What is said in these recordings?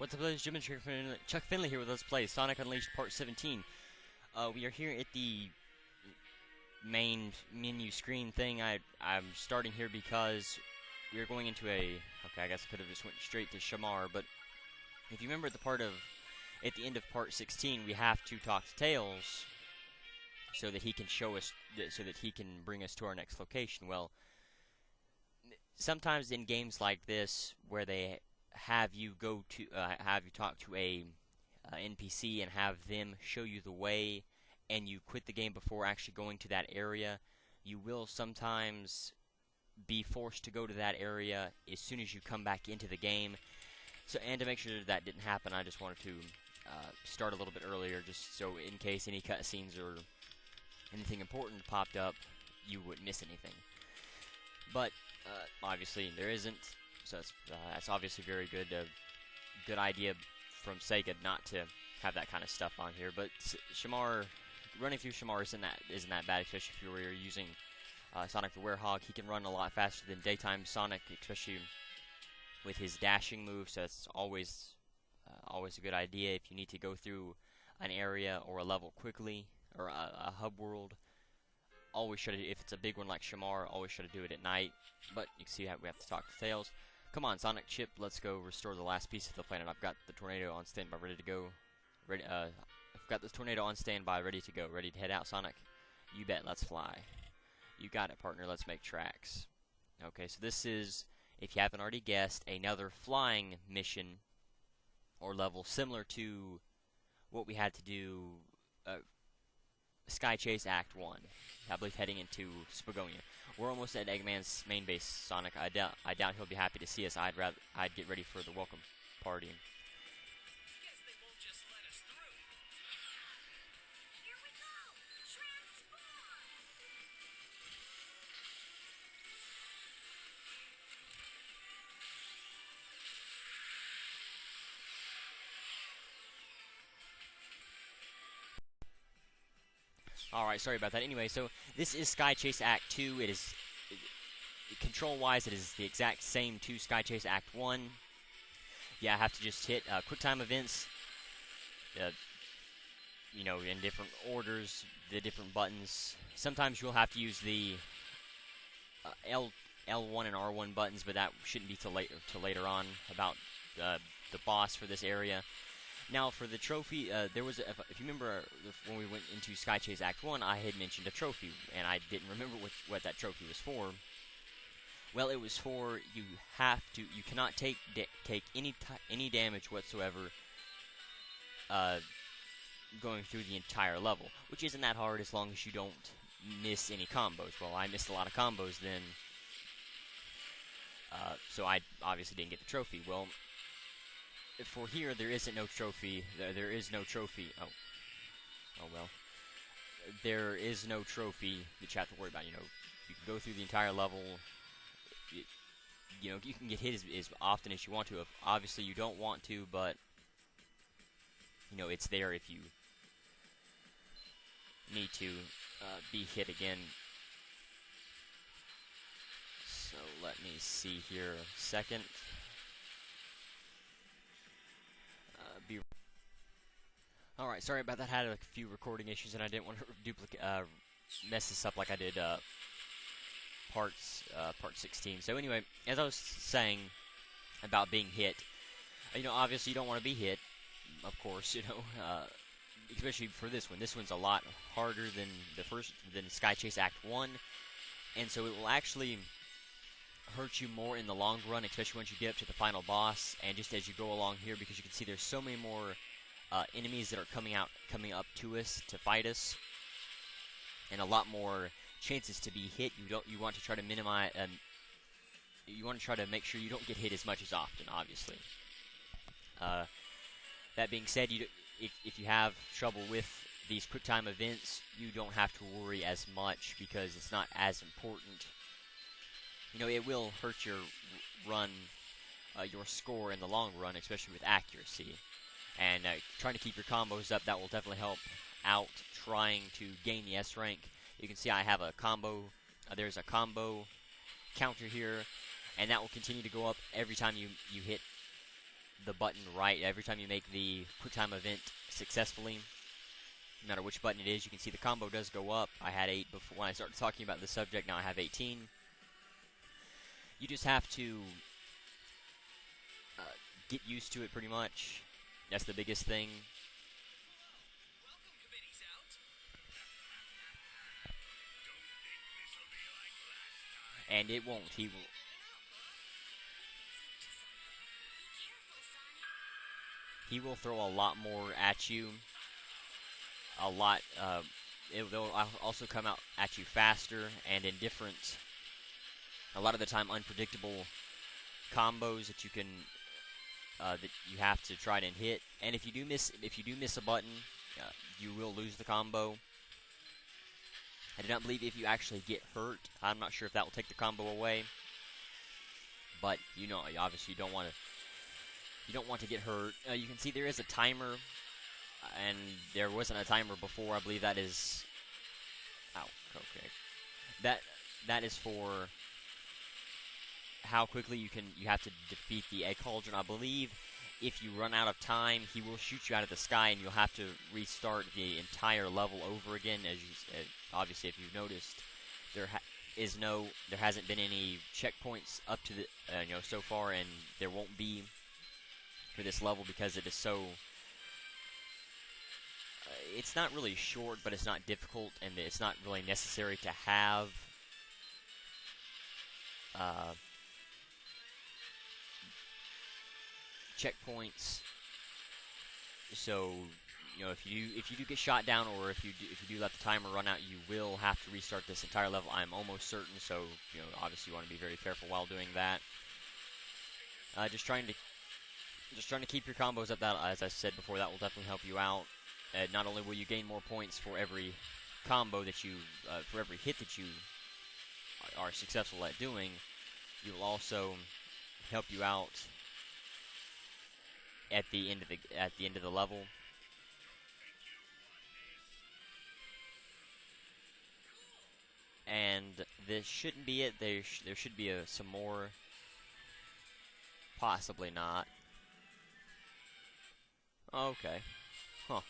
What's up, ladies and gentlemen? Chuck Finley here with Let's Play Sonic Unleashed Part 17. We are here at the main menu screen thing. I'm starting here because we are going into a... Okay, I guess I could have just went straight to Shamar, but if you remember at the end of Part 16, we have to talk to Tails so that he can show us, so that he can bring us to our next location. Well, sometimes in games like this, where they have you talk to a NPC and have them show you the way, and you quit the game before actually going to that area, you will sometimes be forced to go to that area as soon as you come back into the game. So, and to make sure that didn't happen, I just wanted to start a little bit earlier, just so in case any cutscenes or anything important popped up, you wouldn't miss anything. But obviously there isn't. So that's obviously very good idea from Sega not to have that kind of stuff on here. But Shamar, running through Shamar isn't that bad, especially if you were using Sonic the Werehog. He can run a lot faster than daytime Sonic, especially with his dashing move. So it's always a good idea if you need to go through an area or a level quickly, or a hub world. Always try to, if it's a big one like Shamar, always try to do it at night. But you can see how we have to talk to Tails. Come on, Sonic Chip, let's go restore the last piece of the planet. I've got the tornado on standby, ready to go. I've got the tornado on standby, ready to go. Ready to head out, Sonic? You bet, let's fly. You got it, partner, let's make tracks. Okay, so this is, if you haven't already guessed, another flying mission or level similar to what we had to do, Sky Chase Act 1. I believe heading into Spagonia. We're almost at Eggman's main base, Sonic. I doubt he'll be happy to see us. I'd get ready for the welcome party. Guess they won't just let us through. Here we go! Transform! Alright, sorry about that. Anyway, so this is Sky Chase Act 2. It is, control-wise, it is the exact same to Sky Chase Act 1. Yeah, I have to just hit quick time events, you know, in different orders, the different buttons. Sometimes you'll have to use the L1 and R1 buttons, but that shouldn't be till later on about the boss for this area. Now, for the trophy, there was, if you remember, when we went into Sky Chase Act 1, I had mentioned a trophy, and I didn't remember what that trophy was for. Well, it was for, you cannot take any damage whatsoever going through the entire level, which isn't that hard as long as you don't miss any combos. Well, I missed a lot of combos then, so I obviously didn't get the trophy. Well, for here, there isn't no trophy. There is no trophy. Oh well. There is no trophy that you have to worry about. You know, you can go through the entire level. You know, you can get hit as often as you want to. Obviously, you don't want to, but you know, it's there if you need to be hit again. So let me see here a second. Alright, sorry about that. I had a few recording issues and I didn't want to mess this up like I did part 16. So anyway, as I was saying about being hit, you know, obviously you don't want to be hit, of course, you know, especially for this one. This one's a lot harder than Sky Chase Act 1, and so it will actually hurt you more in the long run, especially once you get up to the final boss, and just as you go along here, because you can see there's so many more enemies that are coming up to us to fight us, and a lot more chances to be hit. You want to try to minimize, you want to try to make sure you don't get hit as much as often, obviously. That being said, if you have trouble with these quick time events, you don't have to worry as much because it's not as important. You know, it will hurt your run, your score in the long run, especially with accuracy. And trying to keep your combos up, that will definitely help out trying to gain the S rank. You can see I have a combo, there's a combo counter here, and that will continue to go up every time you hit the button right every time you make the quick time event successfully. No matter which button it is, you can see the combo does go up. I had 8 before when I started talking about the subject. Now I have 18. You just have to get used to it pretty much. That's the biggest thing. Welcome committee's out. And it won't. He will. He will throw a lot more at you. A lot. They'll also come out at you faster and in different. A lot of the time, unpredictable combos that you can. That you have to try to hit. And if you do miss a button, you will lose the combo. I do not believe if you actually get hurt. I'm not sure if that will take the combo away. But you know, obviously you don't want to get hurt. You can see there is a timer, and there wasn't a timer before. I believe that is. Ow. Okay. That is for how quickly you have to defeat the egg cauldron. I believe if you run out of time, he will shoot you out of the sky, and you'll have to restart the entire level over again. Obviously, if you've noticed, there hasn't been any checkpoints up to the so far, and there won't be for this level because it is so. It's not really short, but it's not difficult, and it's not really necessary to have. Checkpoints. So, if you do get shot down, or if you do let the timer run out, you will have to restart this entire level. I'm almost certain. So, obviously you want to be very careful while doing that. Just trying to keep your combos up. That, as I said before, that will definitely help you out. Not only will you gain more points for every combo that you, for every hit that you are successful at doing, you will also help you out at the end of the level. And this shouldn't be it. There should be some more. Possibly not. Okay. Huh.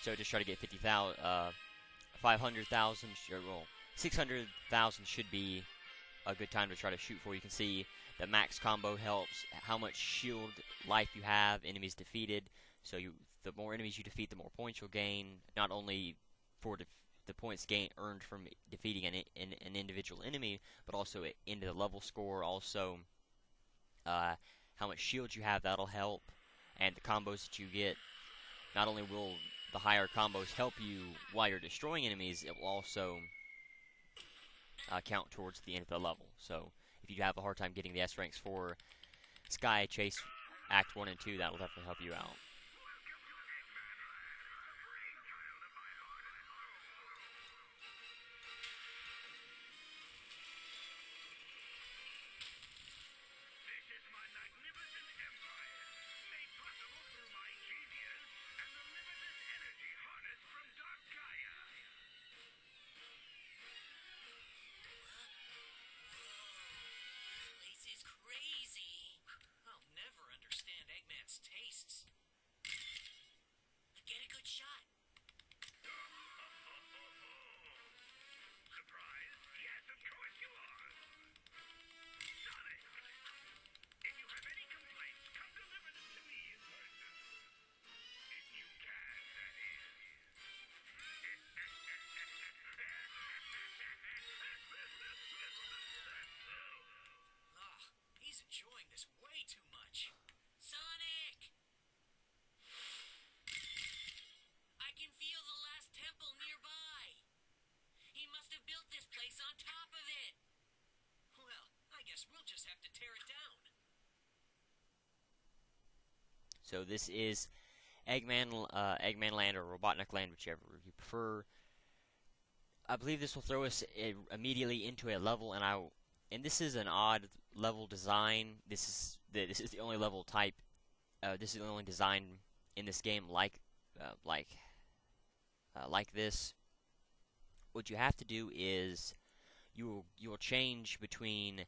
So just try to get 50,000, 500,000, well, 600,000 should be a good time to try to shoot for. You can see the max combo helps how much shield life you have, enemies defeated. So the more enemies you defeat, the more points you'll gain. Not only for the points earned from defeating an individual enemy, but also into the level score. Also, how much shield you have, that'll help, and the combos that you get. Not only will the higher combos help you while you're destroying enemies, it will also count towards the end of the level. So if you have a hard time getting the S ranks for Sky Chase Act 1 and 2, that will definitely help you out. Tastes. Get a good shot. Surprise? Yes, of course you are. Sonic, if you have any complaints, come deliver them to me in person. If you can, that is. He's enjoying this way too much. Sonic! I can feel the last temple nearby. He must have built this place on top of it. Well, I guess we'll just have to tear it down. So this is Eggman Land or Robotnik Land, whichever you prefer. I believe this will throw us immediately into a level, and this is an odd level design. This is the only level type. This is the only design in this game like this. What you have to do is you will change between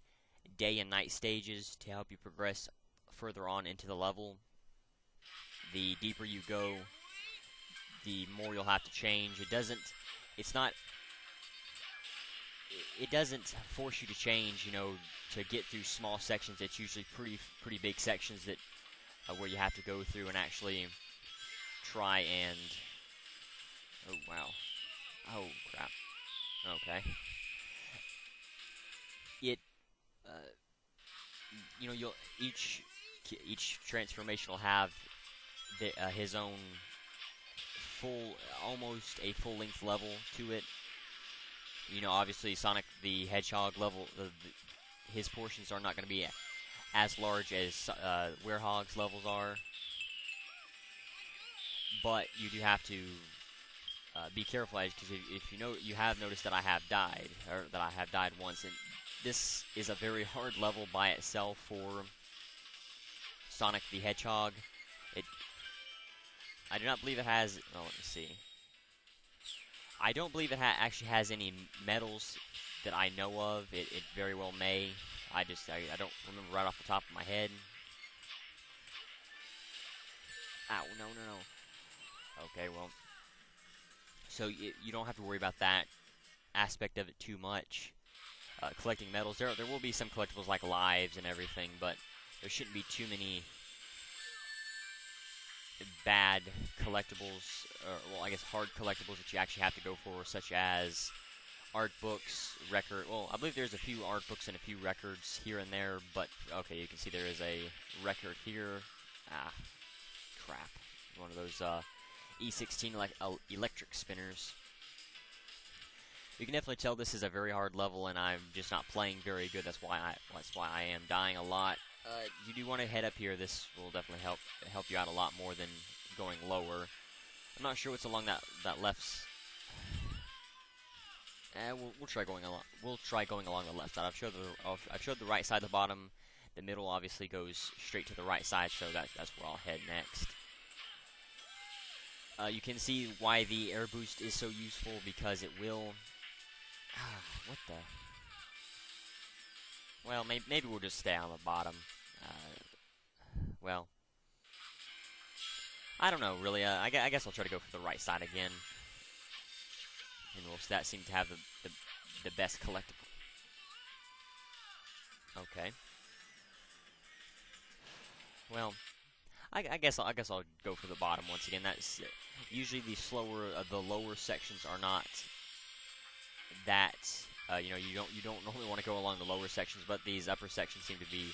day and night stages to help you progress further on into the level, the deeper you go, the more you'll have to change. It doesn't force you to change, you know, to get through small sections. It's usually pretty big sections that where you have to go through and actually try and. Oh wow! Oh crap! Okay. It, you know, each transformation will have his own almost a full-length level to it. You know, obviously Sonic the Hedgehog level, his portions are not going to be as large as Werehog's levels are, but you do have to be careful, because if you know, you have noticed that I have died, or that I have died once, and this is a very hard level by itself for Sonic the Hedgehog. I do not believe it has. Oh, let me see. I don't believe it actually has any medals that I know of. It very well may. I don't remember right off the top of my head. Ow, no. Okay, well. So you don't have to worry about that aspect of it too much. Collecting medals. There will be some collectibles like lives and everything, but there shouldn't be too many bad collectibles, well, I guess hard collectibles that you actually have to go for, such as art books, record. Well, I believe there's a few art books and a few records here and there, but okay, you can see there is a record here. Ah, crap. One of those E16 electric spinners. You can definitely tell this is a very hard level, and I'm just not playing very good. That's why I am dying a lot. You do want to head up here. This will definitely help you out a lot more than going lower. I'm not sure what's along that left's. We'll try going along. We'll try going along the left side. I've showed the right side, the bottom. The middle obviously goes straight to the right side, so that's where I'll head next. You can see why the air boost is so useful, because it will. What the? Well, maybe we'll just stay on the bottom. Well, I don't know, really. I guess I'll try to go for the right side again. And that seemed to have the best collectible. Okay. Well, I guess I'll go for the bottom once again. That's usually the lower sections are not that. You know, you don't normally want to go along the lower sections, but these upper sections seem to be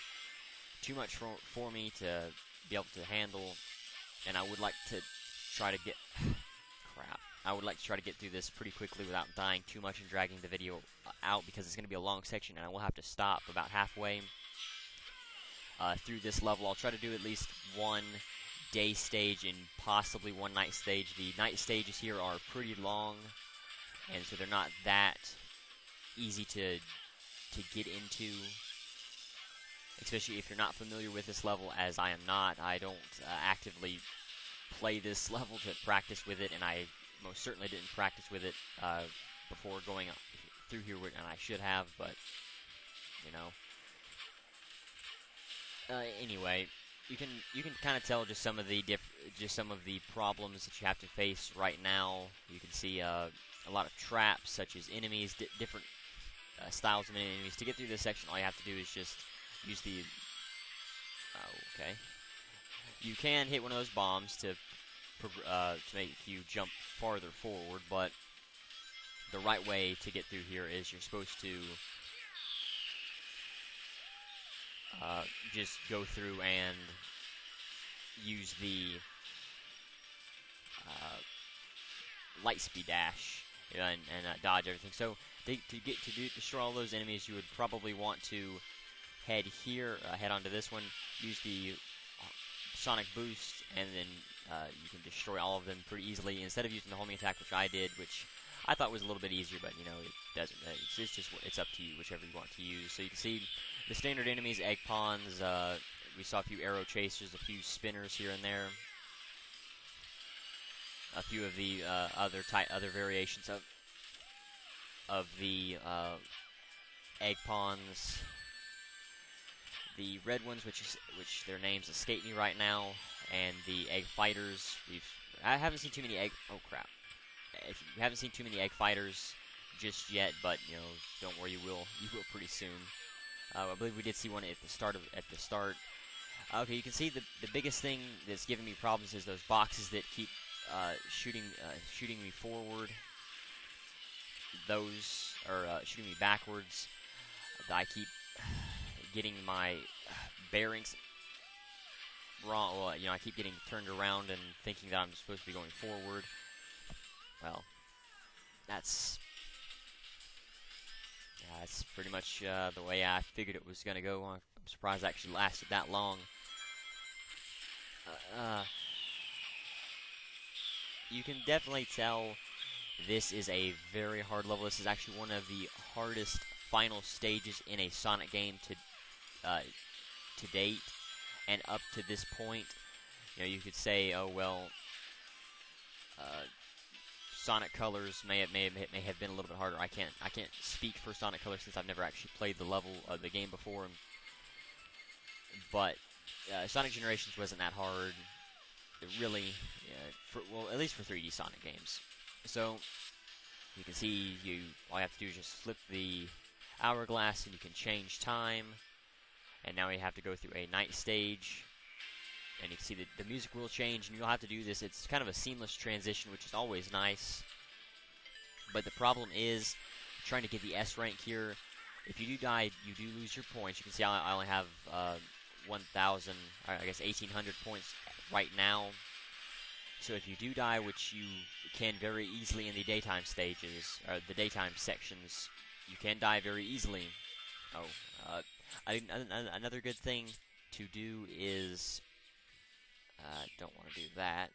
too much for me to be able to handle, and I would like to try to get. Crap. I would like to try to get through this pretty quickly without dying too much and dragging the video out, because it's going to be a long section, and I will have to stop about halfway through this level. I'll try to do at least one day stage and possibly one night stage. The night stages here are pretty long, and so they're not that easy to get into, especially if you're not familiar with this level, as I am not. I don't actively play this level to practice with it, and I most certainly didn't practice with it before going through here, and I should have, but you know. Anyway, you can kind of tell just some of the problems that you have to face right now. You can see a lot of traps, such as enemies, different styles of enemies. To get through this section, all you have to do is just use the. Okay. You can hit one of those bombs to make you jump farther forward, but the right way to get through here is you're supposed to just go through and use the light speed dash and dodge everything. So to destroy all those enemies, you would probably want to head here, head onto this one, use the Sonic Boost, and then you can destroy all of them pretty easily instead of using the homing attack, which I did, which I thought was a little bit easier, but you know, it doesn't. It's up to you, whichever you want to use. So you can see the standard enemies, egg pawns. We saw a few arrow chasers, a few spinners here and there, a few of the other variations of the egg pawns. the red ones, which their names escape me right now, and the egg fighters. I haven't seen too many egg. Oh crap! If you haven't seen too many egg fighters just yet, but you know, don't worry, you will. You will pretty soon. I believe we did see one at the start. Okay, you can see the biggest thing that's giving me problems is those boxes that keep shooting me forward. Those are shooting me backwards. I keep getting my bearings wrong. Well, you know, I keep getting turned around and thinking that I'm supposed to be going forward. Well, that's pretty much the way I figured it was going to go. I'm surprised it actually lasted that long. You can definitely tell this is a very hard level. This is actually one of the hardest final stages in a Sonic game to date, and up to this point. You know, you could say, oh well, Sonic Colors may have been a little bit harder. I can't speak for Sonic Colors since I've never actually played the level of the game before. But Sonic Generations wasn't that hard, really. Well, at least for 3D Sonic games. So you can see all you have to do is just flip the hourglass, and you can change time. And now you have to go through a night stage. And you can see that the music will change, and you'll have to do this. It's kind of a seamless transition, which is always nice. But the problem is trying to get the S rank here. If you do die, you do lose your points. You can see I only have 1,000, I guess 1,800 points right now. So if you do die, which you can very easily in the daytime stages, or the daytime sections, you can die very easily. Oh, another good thing to do is... don't want to do that.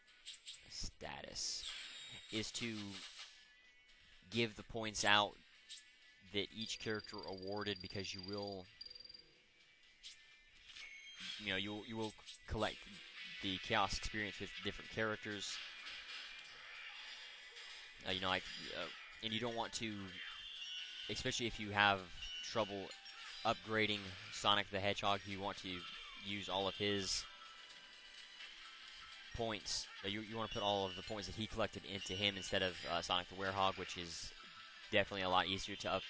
Status is to give the points out that each character awarded, because you will, you will collect the chaos experience with different characters. And you don't want to, especially if you have trouble upgrading Sonic the Hedgehog, you want to use all of his points. You want to put all of the points that he collected into him instead of Sonic the Werehog, which is definitely a lot easier to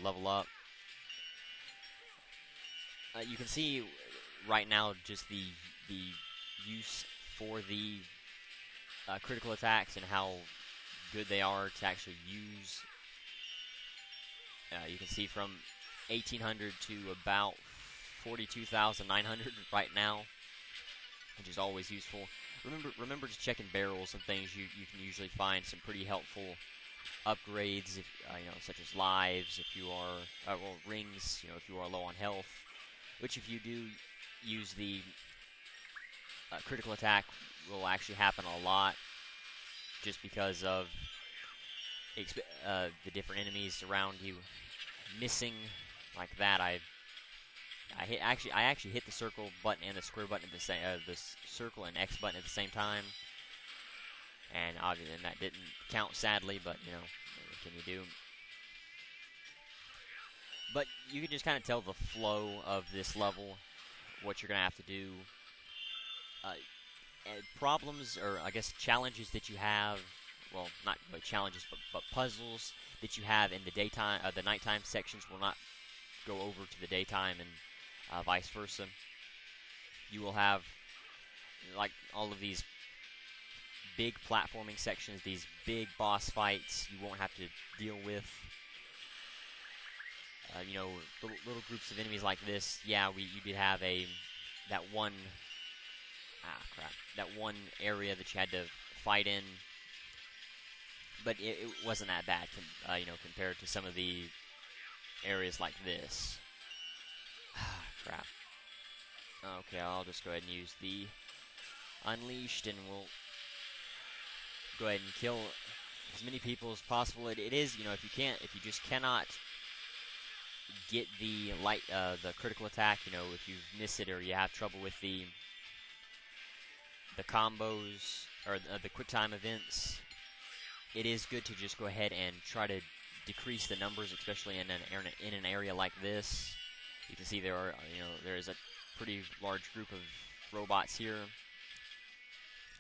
level up. You can see right now just the use for the critical attacks and how good they are to actually use. You can see from 1,800 to about 42,900 right now, which is always useful. Remember to check in barrels and things. You can usually find some pretty helpful upgrades, if, such as lives, if you are, rings, if you are low on health, which if you do use the critical attack will actually happen a lot, just because of the different enemies around you missing like that. I actually hit the circle button and the square button at the same, the circle and X button at the same time, and obviously that didn't count, sadly. But what can you do? But you can just kind of tell the flow of this level, what you're gonna have to do. Problems, or I guess challenges that you have. Well, not really challenges, but puzzles that you have in the daytime, the nighttime sections will not go over to the daytime, and vice versa. You will have, like, all of these big platforming sections, these big boss fights you won't have to deal with. Little groups of enemies like this. Yeah, you did have that one area that you had to fight in, but it wasn't that bad, compared to some of the areas like this. Crap. Okay, I'll just go ahead and use the Unleashed, and we'll go ahead and kill as many people as possible. It is, if you just cannot get the critical attack, if you miss it or you have trouble with the combos or the quick time events, it is good to just go ahead and try to decrease the numbers, especially in an area like this. You can see there are, there is a pretty large group of robots here.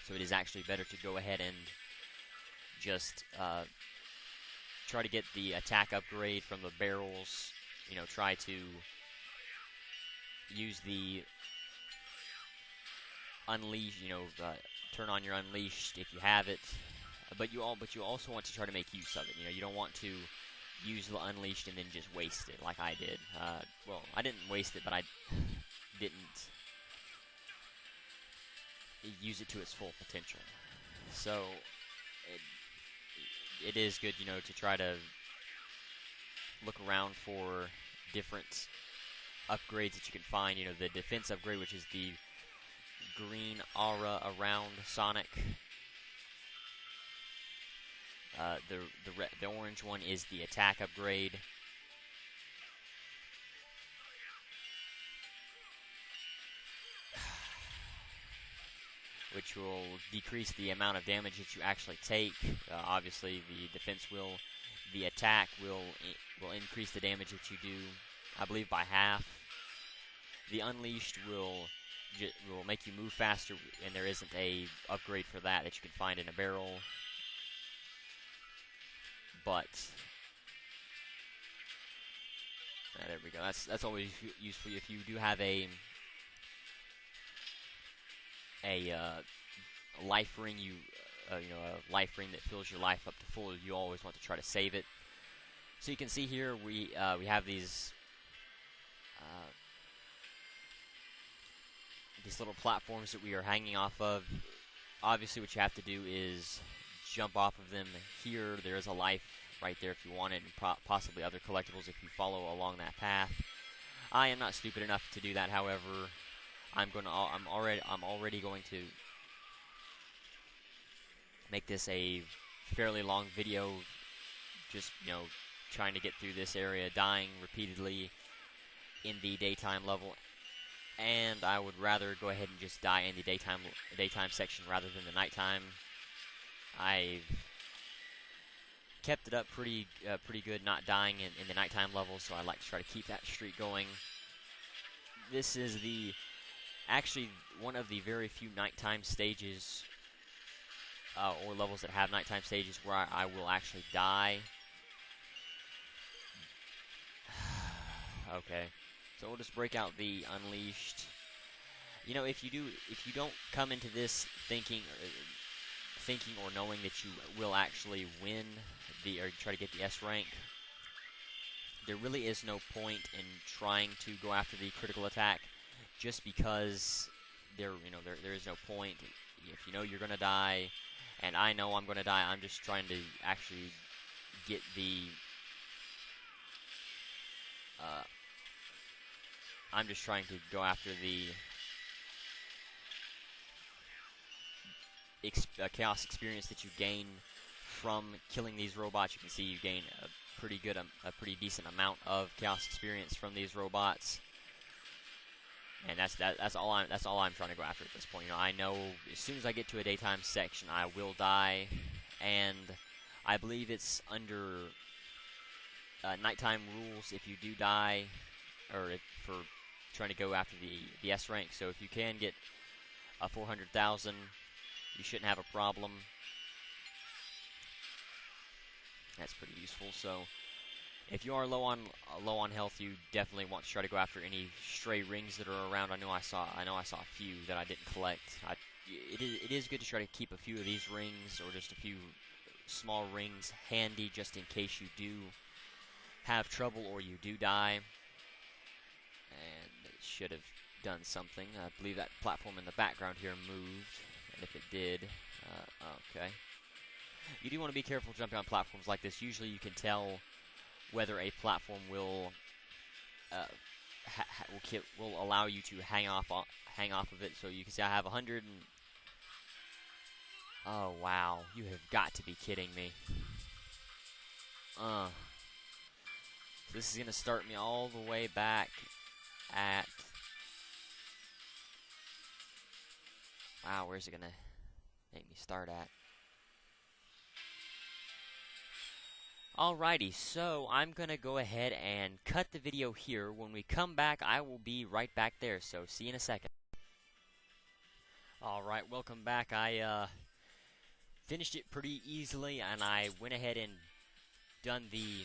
So it is actually better to go ahead and just try to get the attack upgrade from the barrels. Try to use the unleash. Turn on your unleashed if you have it. But you also want to try to make use of it. You don't want to use the unleashed and then just waste it like I did. Well, I didn't waste it, but I didn't use it to its full potential. So it is good, to try to look around for different upgrades that you can find. The defense upgrade, which is the green aura around Sonic. The orange one is the attack upgrade. Which will decrease the amount of damage that you actually take. Obviously, the defense will, the attack will increase the damage that you do, I believe, by half. The unleashed will make you move faster, and there isn't a upgrade for that you can find in a barrel. But there we go. That's always useful if you do have a life ring. A life ring that fills your life up to full. You always want to try to save it. So you can see here we have these little platforms that we are hanging off of. Obviously, what you have to do is jump off of them. Here, there is a life right there if you want it, and possibly other collectibles if you follow along that path. I am not stupid enough to do that. However, I'm already going to make this a fairly long video, just trying to get through this area, dying repeatedly in the daytime level. And I would rather go ahead and just die in the daytime section rather than the nighttime. I've kept it up pretty good, not dying in the nighttime level, so I like to try to keep that streak going. This is actually one of the very few nighttime stages or levels that have nighttime stages where I will actually die. Okay. So we'll just break out the unleashed. If you don't come into this thinking or knowing that you will actually win or try to get the S rank, there really is no point in trying to go after the critical attack, just because there is no point. If you're gonna die, and I know I'm gonna die, I'm just trying to actually get the I'm just trying to go after the chaos experience that you gain from killing these robots. You can see you gain a pretty decent amount of chaos experience from these robots, and that's all I'm trying to go after at this point. I know as soon as I get to a daytime section, I will die, and I believe it's under nighttime rules if you do die, or for trying to go after the S rank. So if you can get a 400,000, you shouldn't have a problem. That's pretty useful. So if you are low on health, you definitely want to try to go after any stray rings that are around. I know I saw a few that I didn't collect. It is good to try to keep a few of these rings, or just a few small rings, handy just in case you do have trouble or you do die. And it should have done something. I believe that platform in the background here moved, and if it did, okay. You do want to be careful jumping on platforms like this. Usually you can tell whether a platform will allow you to hang off of it. So you can see I have 100 and... Oh, wow. You have got to be kidding me. So this is going to start me all the way back at... Wow, where's it going to make me start at? Alrighty, so I'm gonna go ahead and cut the video here. When we come back, I will be right back there, so see you in a second. Alright, welcome back. I finished it pretty easily, and I went ahead and done the,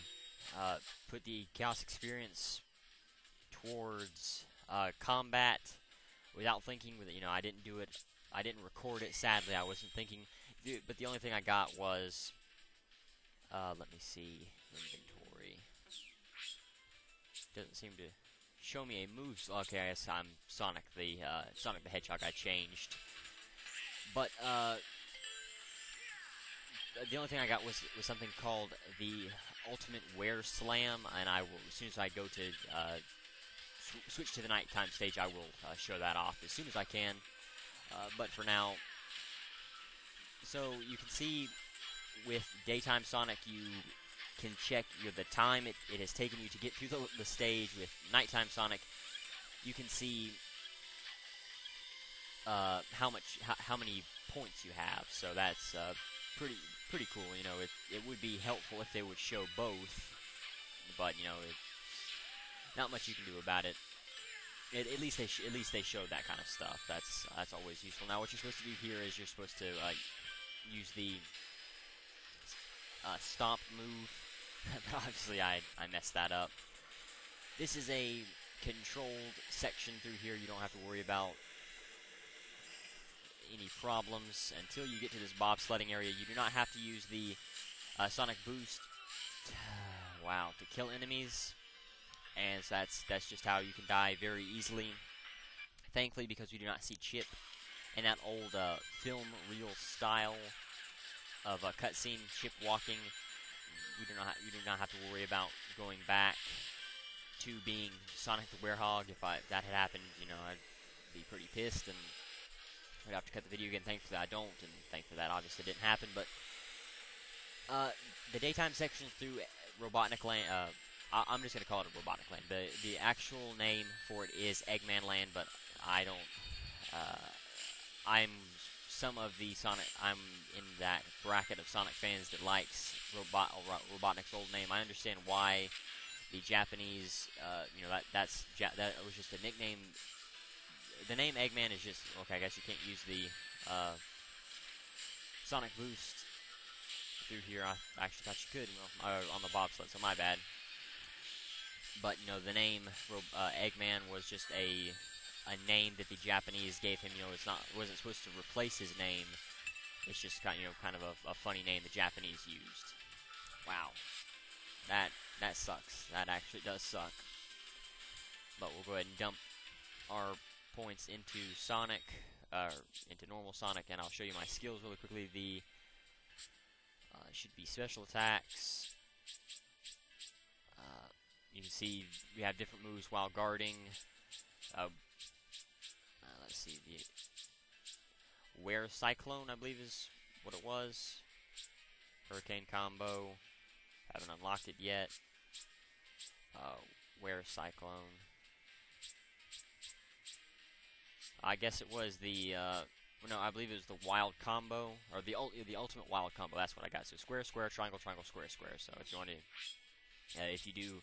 put the Chaos Experience towards combat without thinking. I didn't do it, I didn't record it, sadly. I wasn't thinking, but the only thing I got was, let me see, inventory. Doesn't seem to show me a moves. Okay, I guess I'm Sonic the Hedgehog. I changed, but the only thing I got was something called the Ultimate Wear Slam, and I will, as soon as I go to switch to the nighttime stage, I will show that off as soon as I can. But for now, so you can see with daytime Sonic, you can check the time it has taken you to get through the stage. With nighttime Sonic, you can see how many points you have. So that's pretty cool. It would be helpful if they would show both, but not much you can do about it. At least they showed that kind of stuff. That's always useful. Now, what you're supposed to do here is you're supposed to use the stomp move. But obviously, I messed that up. This is a controlled section through here. You don't have to worry about any problems until you get to this bobsledding area. You do not have to use the Sonic Boost. Wow, to kill enemies. And so that's just how you can die very easily. Thankfully, because we do not see Chip in that old film reel style of a cutscene, Chip walking, you do not have to worry about going back to being Sonic the Werehog. If that had happened, I'd be pretty pissed, and I'd have to cut the video again. Thankfully, I don't, and thankfully that obviously didn't happen. But the daytime sections through Robotnik Land. I'm just going to call it a Robotnik Land. The actual name for it is Eggman Land, but I don't, I'm in that bracket of Sonic fans that likes Robotnik's old name. I understand why the Japanese, that was just a nickname. The name Eggman is just, okay, I guess you can't use the, Sonic Boost through here. I actually thought you could, on the bobsled, so my bad. But, the name Eggman was just a name that the Japanese gave him. It wasn't supposed to replace his name. It's just kind of a funny name the Japanese used. Wow. That sucks. That actually does suck. But we'll go ahead and dump our points into Sonic, into normal Sonic, and I'll show you my skills really quickly. The should be special attacks. You can see we have different moves while guarding. Let's see, the Wear Cyclone, I believe is what it was. Hurricane combo. Haven't unlocked it yet. Wear Cyclone. I guess it was the, no, I believe it was the Wild Combo, or the Ultimate Wild Combo. That's what I got. So square, square, triangle, triangle, square, square. So if you want to, if you do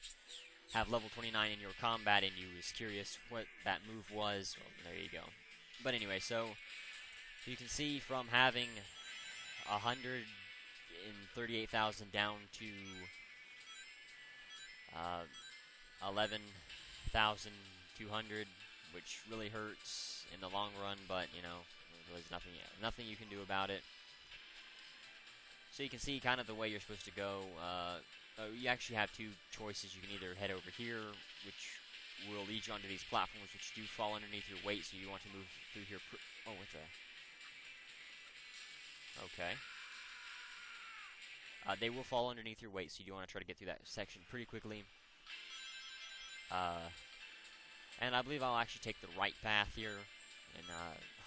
have level 29 in your combat and you was curious what that move was, well, there you go. But anyway, so you can see from having 138,000 down to 11,200, which really hurts in the long run, but there's nothing you can do about it. So you can see kind of the way you're supposed to go. You actually have two choices. You can either head over here, which will lead you onto these platforms, which do fall underneath your weight, so you want to move through here. Oh, what the? Okay. They will fall underneath your weight, so you do want to try to get through that section pretty quickly. And I believe I'll actually take the right path here, and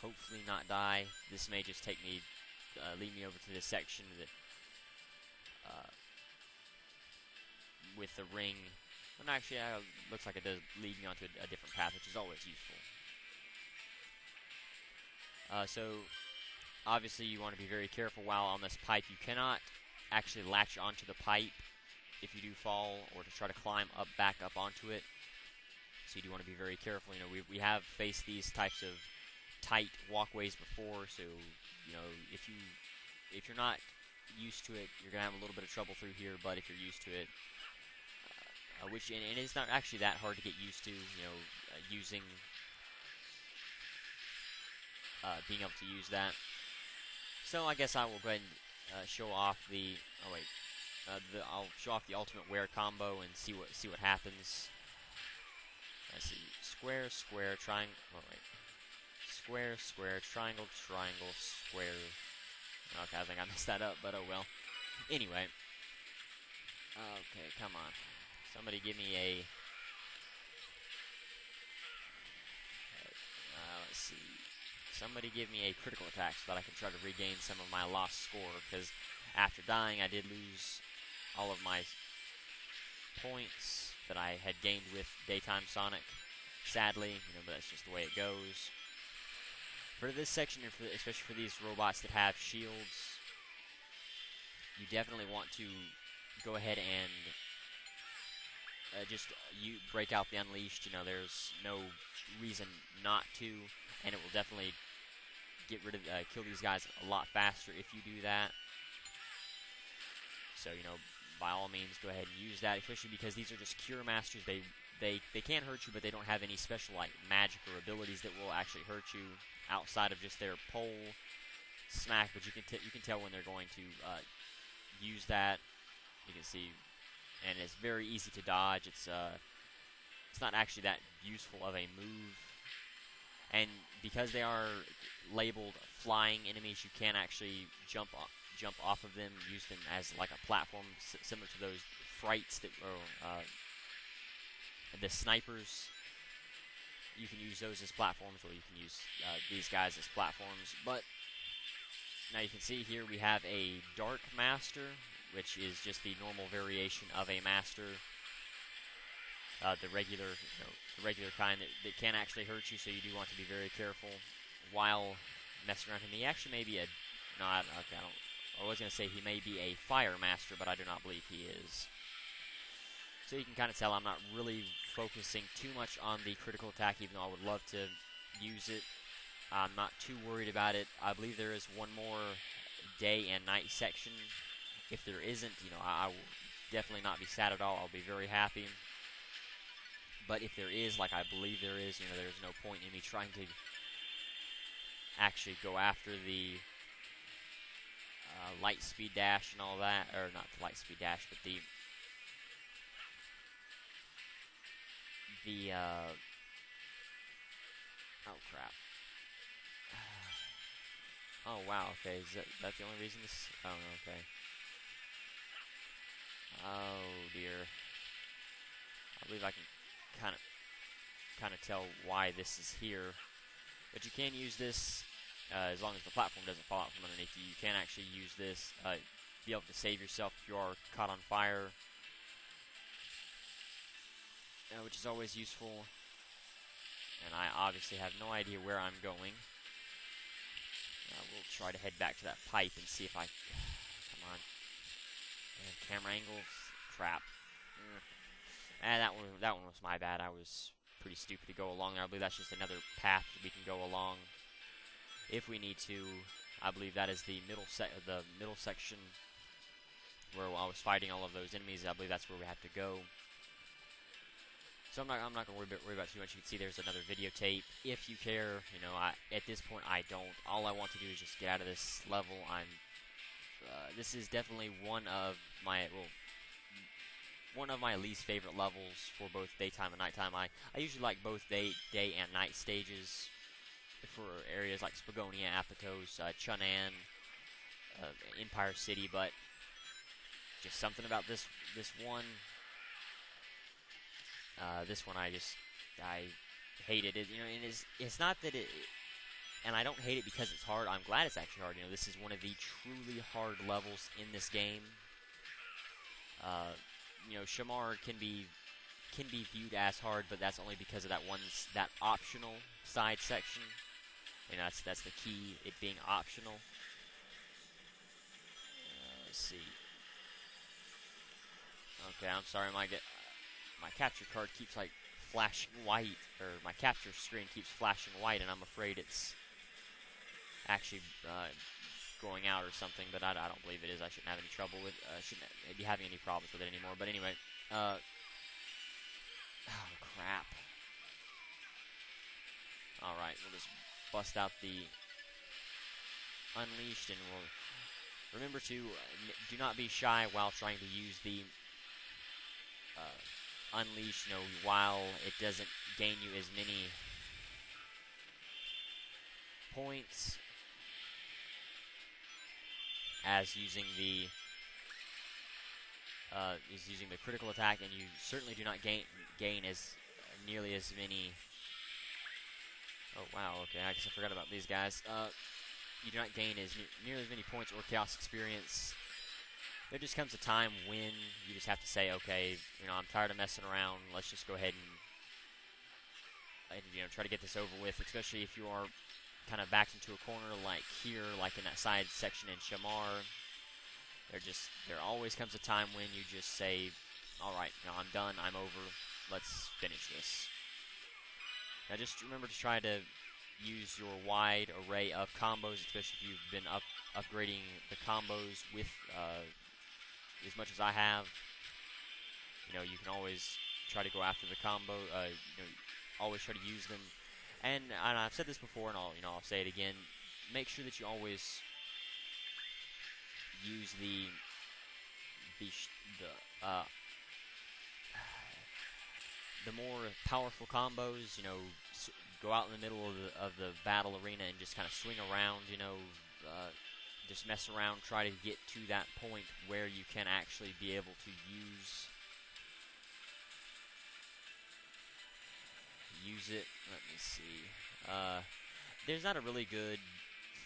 hopefully not die. This may just take me, lead me over to this section that, with the ring. And actually, looks like it does lead me onto a different path, which is always useful. So, obviously, you want to be very careful while on this pipe. You cannot actually latch onto the pipe if you do fall, or to try to climb back up onto it. So you do want to be very careful. You know, we have faced these types of tight walkways before, so you know, if you're not used to it, you're gonna have a little bit of trouble through here. But if you're used to it, and it's not actually that hard to get used to, you know, being able to use that. So I guess I will go ahead and show off the. Oh wait, I'll show off the ultimate wear combo and see what happens. Let's see, square, square, triangle. Oh wait, square, square, triangle, triangle, square. Okay, I think I messed that up, but oh well. Anyway, okay, come on, somebody give me a. Let's see. Somebody give me a critical attack so that I can try to regain some of my lost score, because after dying I did lose all of my points that I had gained with Daytime Sonic, sadly, you know, but that's just the way it goes. For this section, especially for these robots that have shields, you definitely want to go ahead and you break out the Unleashed. You know, there's no reason not to, and it will definitely kill these guys a lot faster if you do that. So, you know, by all means, go ahead and use that, especially because these are just Cure Masters. They can hurt you, but they don't have any special, like, magic or abilities that will actually hurt you outside of just their pole smack. But you can tell when they're going to use that. You can see, and it's very easy to dodge. It's not actually that useful of a move. And because they are labeled flying enemies, you can actually jump off of them, use them as like a platform, similar to those frights that are the snipers. You can use those as platforms, or you can use these guys as platforms. But now you can see here we have a Dark Master, which is just the normal variation of a master. The regular kind that can actually hurt you, so you do want to be very careful while messing around him. He actually may be I was going to say he may be a Fire Master, but I do not believe he is. So you can kind of tell I'm not really focusing too much on the critical attack, even though I would love to use it. I'm not too worried about it. I believe there is one more day and night section. If there isn't, you know, I will definitely not be sad at all. I'll be very happy. But if there is, like I believe there is, you know, there's no point in me trying to actually go after the light speed dash and all that, or not the light speed dash, but the oh crap. Oh wow, okay, is that the only reason this? Oh, okay. Oh dear. I believe I can kind of tell why this is here. But you can use this as long as the platform doesn't fall out from underneath you. You can actually use this, be able to save yourself if you are caught on fire, which is always useful. And I obviously have no idea where I'm going. We'll try to head back to that pipe and see if I... Come on. And camera angles. Crap. That one was my bad. I was pretty stupid to go along there. I believe that's just another path that we can go along if we need to. I believe that is the middle section where I was fighting all of those enemies. I believe that's where we have to go. So I'm not going to worry about too much. You can see there's another videotape. If you care, you know, at this point I don't. All I want to do is just get out of this level. This is definitely one of my least favorite levels for both daytime and nighttime. I usually like both day and night stages for areas like Spagonia, Apatos, Chunan, Empire City, but just something about this one. This one I hated it. You know, and it's not that it, and I don't hate it because it's hard. I'm glad it's actually hard. You know, this is one of the truly hard levels in this game. You know, Shamar can be viewed as hard, but that's only because of that optional side section. You know, that's the key, it being optional. Let's see. Okay, I'm sorry. My capture card keeps like flashing white, or my capture screen keeps flashing white, and I'm afraid it's actually going out or something. But I don't believe it is. I shouldn't have any trouble with. Shouldn't be having any problems with it anymore. But anyway, oh crap. All right, we'll just bust out the Unleashed, and we'll remember to do not be shy while trying to use the Unleashed, while it doesn't gain you as many points as using the critical attack, and you certainly do not gain as nearly as many. Oh wow, okay, I guess I forgot about these guys. You do not gain nearly as many points or chaos experience. There just comes a time when you just have to say, okay, I'm tired of messing around. Let's just go ahead and try to get this over with, especially if you are kind of backed into a corner like here, like in that side section in Shamar. There always comes a time when you just say, all right, I'm done, I'm over, let's finish this. Now just remember to try to use your wide array of combos, especially if you've been upgrading the combos with as much as I have. You can always try to go after the combo. Always try to use them. And I've said this before, and I'll say it again. Make sure that you always use the more powerful combos. Go out in the middle of the battle arena and just kind of swing around. Just mess around. Try to get to that point where you can actually be able to use it. Let me see. There's not a really good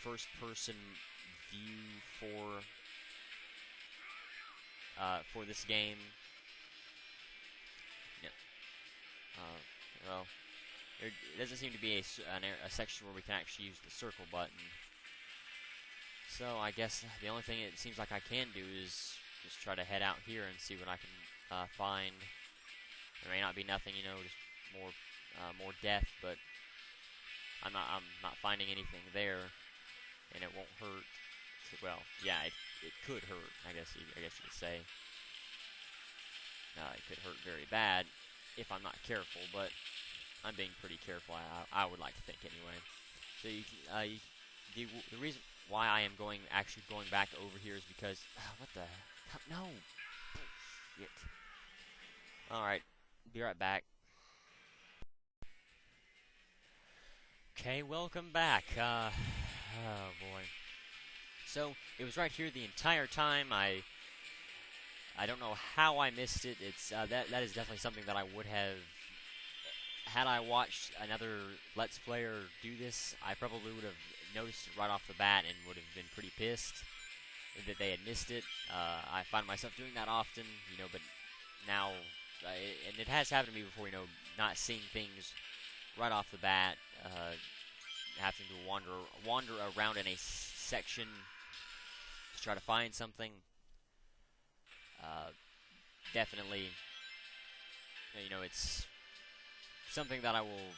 first-person view for this game. No. Well, there doesn't seem to be a section where we can actually use the circle button. So I guess the only thing it seems like I can do is just try to head out here and see what I can find. There may not be nothing, just more death, but I'm not finding anything there, and it won't hurt. So, well, yeah, it could hurt. I guess you could say. It could hurt very bad if I'm not careful, but I'm being pretty careful. I would like to think anyway. So the reason why I am actually going back over here is because what the hell? No. Shit. All right, be right back. Okay, welcome back. Oh boy. So it was right here the entire time. I don't know how I missed it. It's that is definitely something that I would have, had I watched another Let's Player do this. I probably would have noticed it right off the bat and would have been pretty pissed that they had missed it. I find myself doing that often, but now, and it has happened to me before, not seeing things right off the bat, having to wander around in a section to try to find something. Definitely, it's something that I will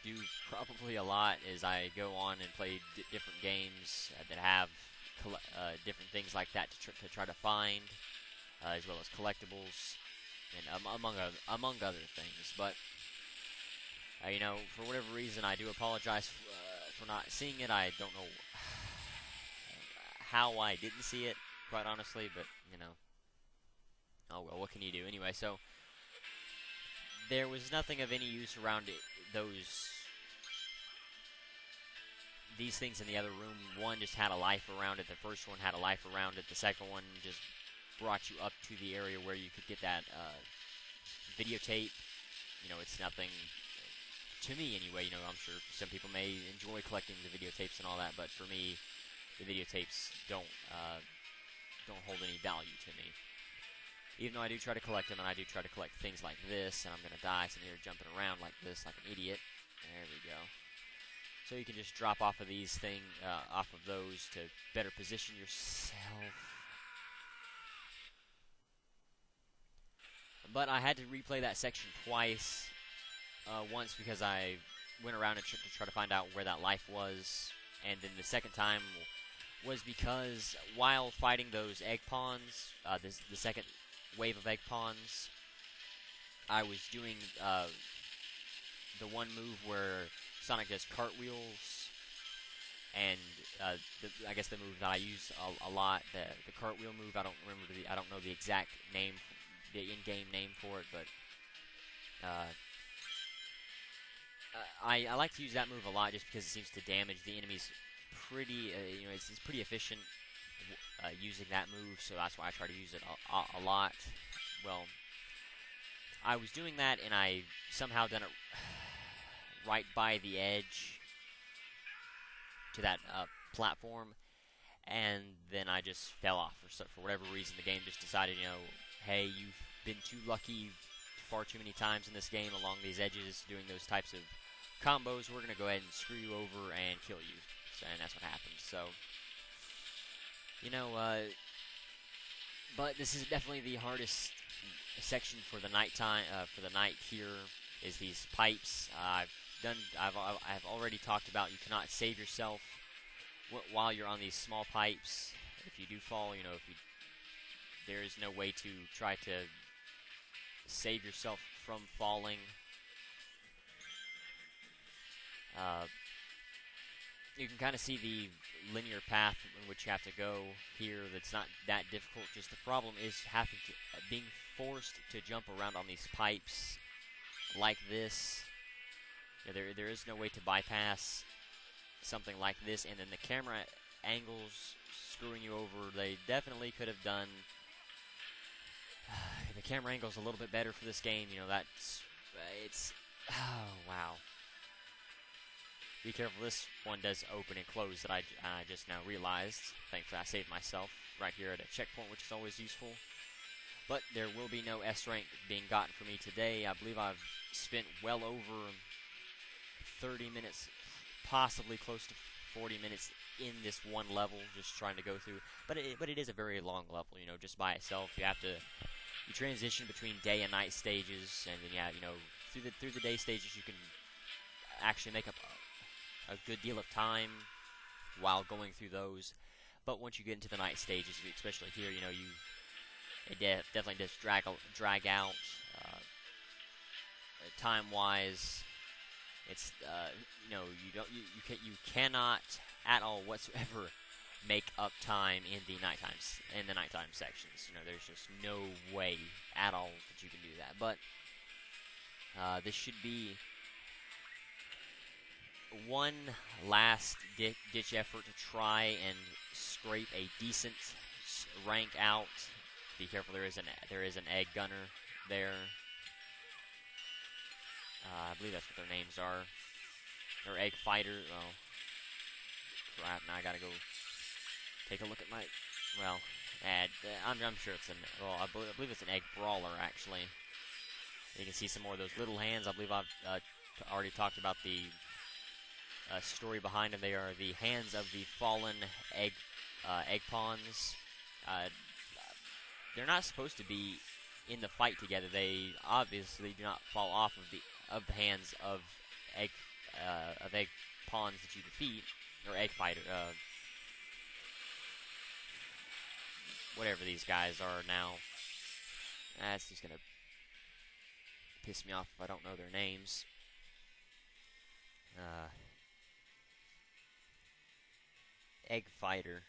do probably a lot as I go on and play different games that have different things like that to try to find, as well as collectibles, and among other things. But for whatever reason, I do apologize for not seeing it. I don't know how I didn't see it, quite honestly, but oh well, what can you do? Anyway, so there was nothing of any use around these things in the other room. One just had a life around it. The first one had a life around it. The second one just brought you up to the area where you could get that videotape. It's nothing to me anyway. I'm sure some people may enjoy collecting the videotapes and all that, but for me, the videotapes don't hold any value to me. Even though I do try to collect them, and I do try to collect things like this, and I'm going to die sitting here jumping around like this, like an idiot. There we go. So you can just drop off of these off of those to better position yourself. But I had to replay that section twice. Once because I went around and to try to find out where that life was, and then the second time was because while fighting those egg pawns, the second wave of egg pawns, I was doing the one move where Sonic does cartwheels, and I guess the move that I use a lot, the cartwheel move. I don't know the exact name, the in-game name for it, but I like to use that move a lot just because it seems to damage the enemies pretty. It's pretty efficient using that move, so that's why I try to use it a lot. Well, I was doing that, and I somehow done it right by the edge to that platform, and then I just fell off for whatever reason. The game just decided, hey, you've been too lucky far too many times in this game along these edges doing those types of combos. We're going to go ahead and screw you over and kill you. And that's what happened. So, but this is definitely the hardest section for the nighttime. For the night here is these pipes. I've already talked about you cannot save yourself while you're on these small pipes. If you do fall, there is no way to try to save yourself from falling. You can kind of see the linear path in which you have to go here. That's not that difficult. Just the problem is being forced to jump around on these pipes like this. There is no way to bypass something like this, and then the camera angles screwing you over. They definitely could have done the camera angles a little bit better for this game. Oh wow. Be careful, this one does open and close that I just now realized. Thankfully I saved myself right here at a checkpoint, which is always useful. But there will be no S rank being gotten for me today. I believe I've spent well over 30 minutes, possibly close to 40 minutes in this one level, just trying to go through. But it is a very long level, just by itself. You transition between day and night stages, and then through the day stages you can actually make up a good deal of time while going through those. But once you get into the night stages, especially here, it definitely does drag out time-wise. It's you cannot at all whatsoever make up time in the nighttime sections. There's just no way at all that you can do that. But this should be one last ditch effort to try and scrape a decent rank out. Be careful, there is an egg gunner there. I believe that's what their names are. Or egg fighter. Oh, crap! Now I gotta go take a look at my. Well, I'm sure it's I believe it's an egg brawler actually. You can see some more of those little hands. I believe I've already talked about the story behind them. They are the hands of the fallen egg pawns. They're not supposed to be in the fight together. They obviously do not fall off of the hands of egg pawns that you defeat, or egg fighter. Whatever these guys are now. That's just gonna piss me off if I don't know their names. Egg fighter.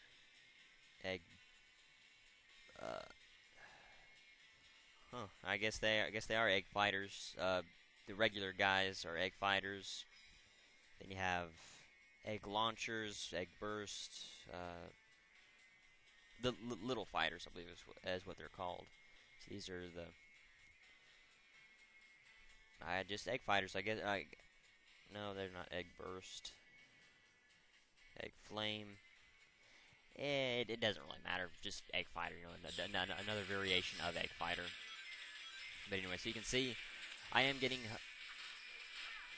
I guess they are egg fighters. The regular guys are egg fighters. Then you have egg launchers, egg burst. The little fighters, I believe, is what they're called. So these are just egg fighters. I guess. No, they're not egg burst. Egg flame. It doesn't really matter. Just egg fighter, another variation of egg fighter. But anyway, so you can see, I am getting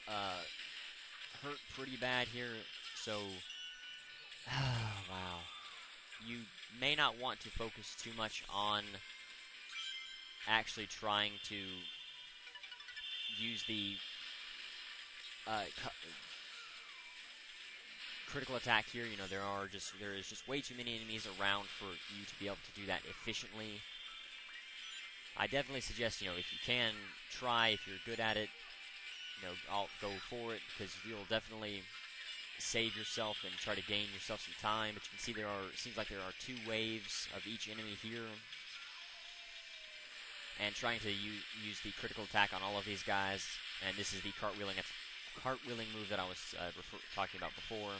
hurt pretty bad here. So, wow, you may not want to focus too much on actually trying to use the critical attack here. You know, there is just way too many enemies around for you to be able to do that efficiently. I definitely suggest, you know, if you can try, if you're good at it, you know, I'll go for it, because you'll definitely save yourself and try to gain yourself some time. But you can see it seems like there are 2 waves of each enemy here, and trying to use the critical attack on all of these guys. And this is the cartwheeling move that I was talking about before.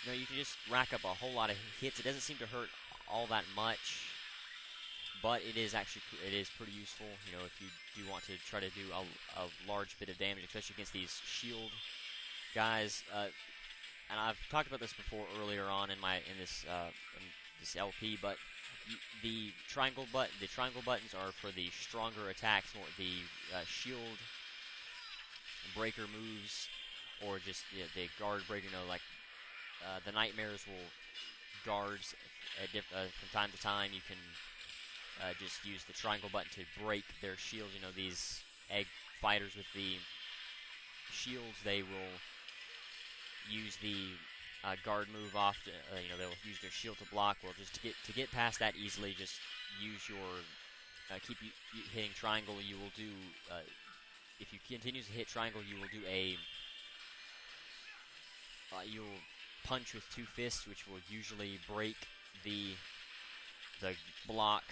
You know, you can just rack up a whole lot of hits. It doesn't seem to hurt all that much, but it is pretty useful. You know, if you do want to try to do a large bit of damage, especially against these shield guys. And I've talked about this before earlier on in this LP, but the triangle buttons are for the stronger attacks, more the shield breaker moves, or just the guard breaker. You know, like the nightmares will guards from time to time. You can just use the triangle button to break their shields. You know, these egg fighters with the shields, they will use the guard move off. You know, they'll use their shield to block. Well, just to get past that easily, just use your keep hitting triangle. You will do if you continue to hit triangle, you will do you'll punch with 2 fists, which will usually break the block.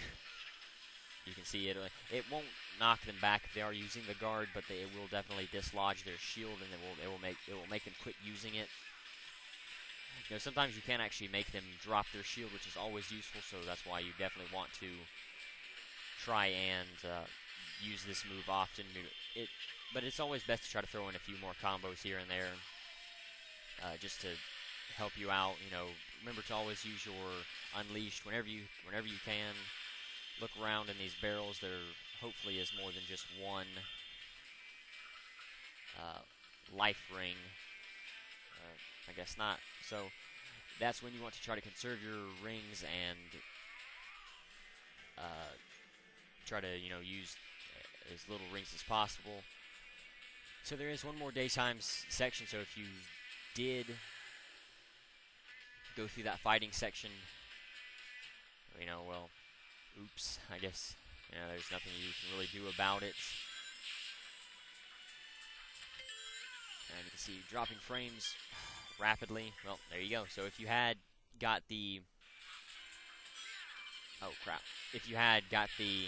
You can see it. It won't knock them back if they are using the guard, but it will definitely dislodge their shield, and it will make them quit using it. You know, sometimes you can actually make them drop their shield, which is always useful. So that's why you definitely want to try and use this move often. But it's always best to try to throw in a few more combos here and there, just to help you out. You know, remember to always use your unleashed whenever you can. Look around in these barrels. There hopefully is more than just one life ring. I guess not. So that's when you want to try to conserve your rings and try to, you know, use as little rings as possible. So there is one more daytime section. So if you did go through that fighting section, you know, well, oops, I guess, you know, there's nothing you can really do about it. And you can see dropping frames rapidly. Well, there you go. So if you had got the... Oh, crap. If you had got the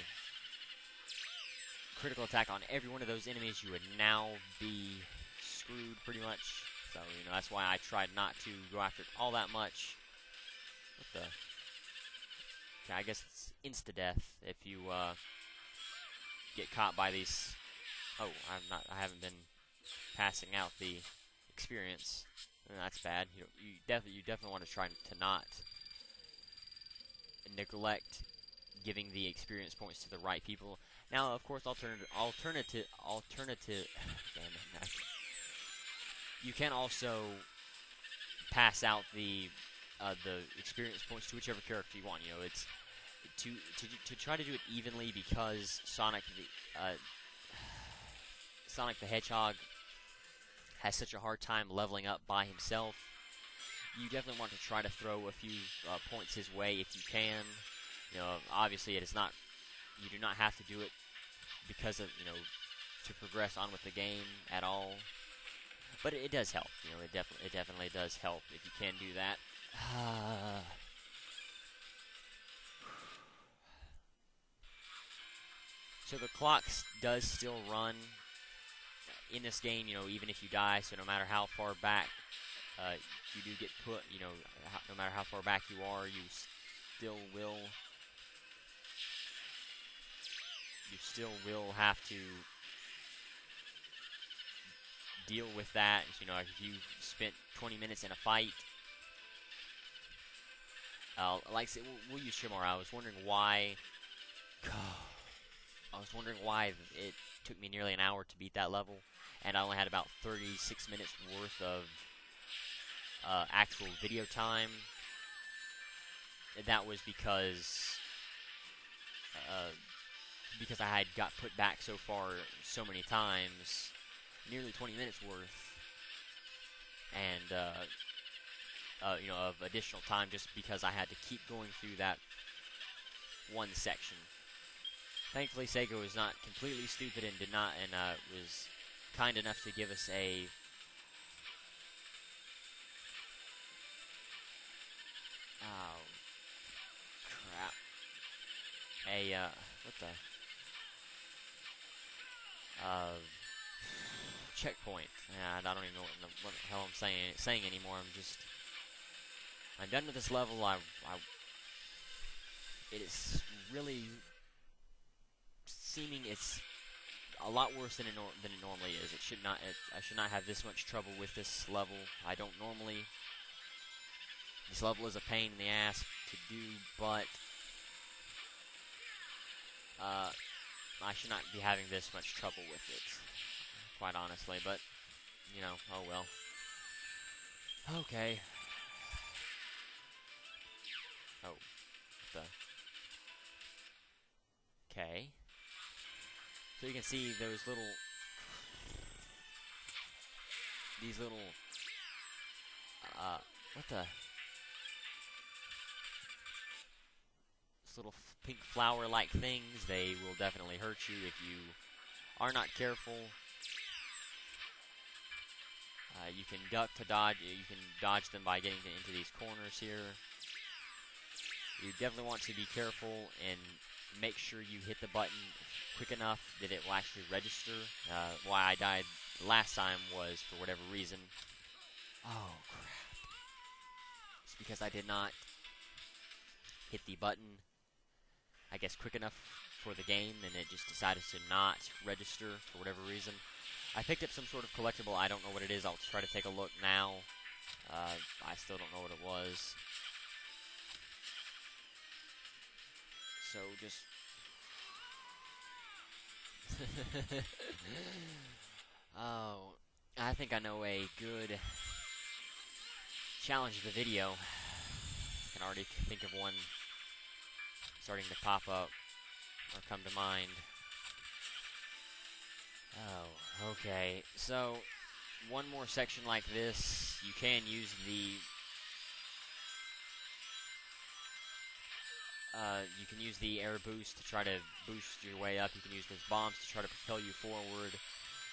critical attack on every one of those enemies, you would now be screwed pretty much. So, you know, that's why I tried not to go after it all that much. What the... I guess it's insta-death if you get caught by these. Oh, I haven't been passing out the experience. That's bad. You definitely want to try to not neglect giving the experience points to the right people. Now, of course, alternative. Damn it! You can also pass out the experience points to whichever character you want. You know, it's to try to do it evenly, because Sonic the Hedgehog has such a hard time leveling up by himself. You definitely want to try to throw a few points his way if you can. You know, obviously it is not. You do not have to do it because of, you know, to progress on with the game at all. But it does help. You know, it definitely does help if you can do that. So the clock does still run in this game, you know, even if you die. So no matter how far back you do get put, you know, no matter how far back you are, you still will have to deal with that. You know, if you spent 20 minutes in a fight, like I said, we'll use Shimar. I was wondering why it took me nearly an hour to beat that level, and I only had about 36 minutes worth of actual video time. And that was because because I had got put back so far so many times, nearly 20 minutes worth, and you know, of additional time just because I had to keep going through that one section. Thankfully, Sega was not completely stupid and did not, and was kind enough to give us a oh crap what the checkpoint. Yeah, I don't even know what the hell I'm saying anymore. I'm done with this level. It is really seeming it's a lot worse than it normally is. I should not have this much trouble with this level. I don't normally. This level is a pain in the ass to do, but I should not be having this much trouble with it, quite honestly. But you know, oh well. Okay. Oh, okay. So you can see these little what the? These little pink flower-like things, they will definitely hurt you if you are not careful. You can duck to dodge. You can dodge them by getting into these corners here. You definitely want to be careful and make sure you hit the button quick enough that it will actually register. Why I died last time was for whatever reason. Oh crap! It's because I did not hit the button, I guess, quick enough for the game, and it just decided to not register for whatever reason. I picked up some sort of collectible. I don't know what it is. I'll try to take a look now. I still don't know what it was. So just oh, I think I know a good challenge of the video. I can already think of one starting to pop up or come to mind. Oh, okay. So, one more section like this, you can use the air boost to try to boost your way up. You can use those bombs to try to propel you forward.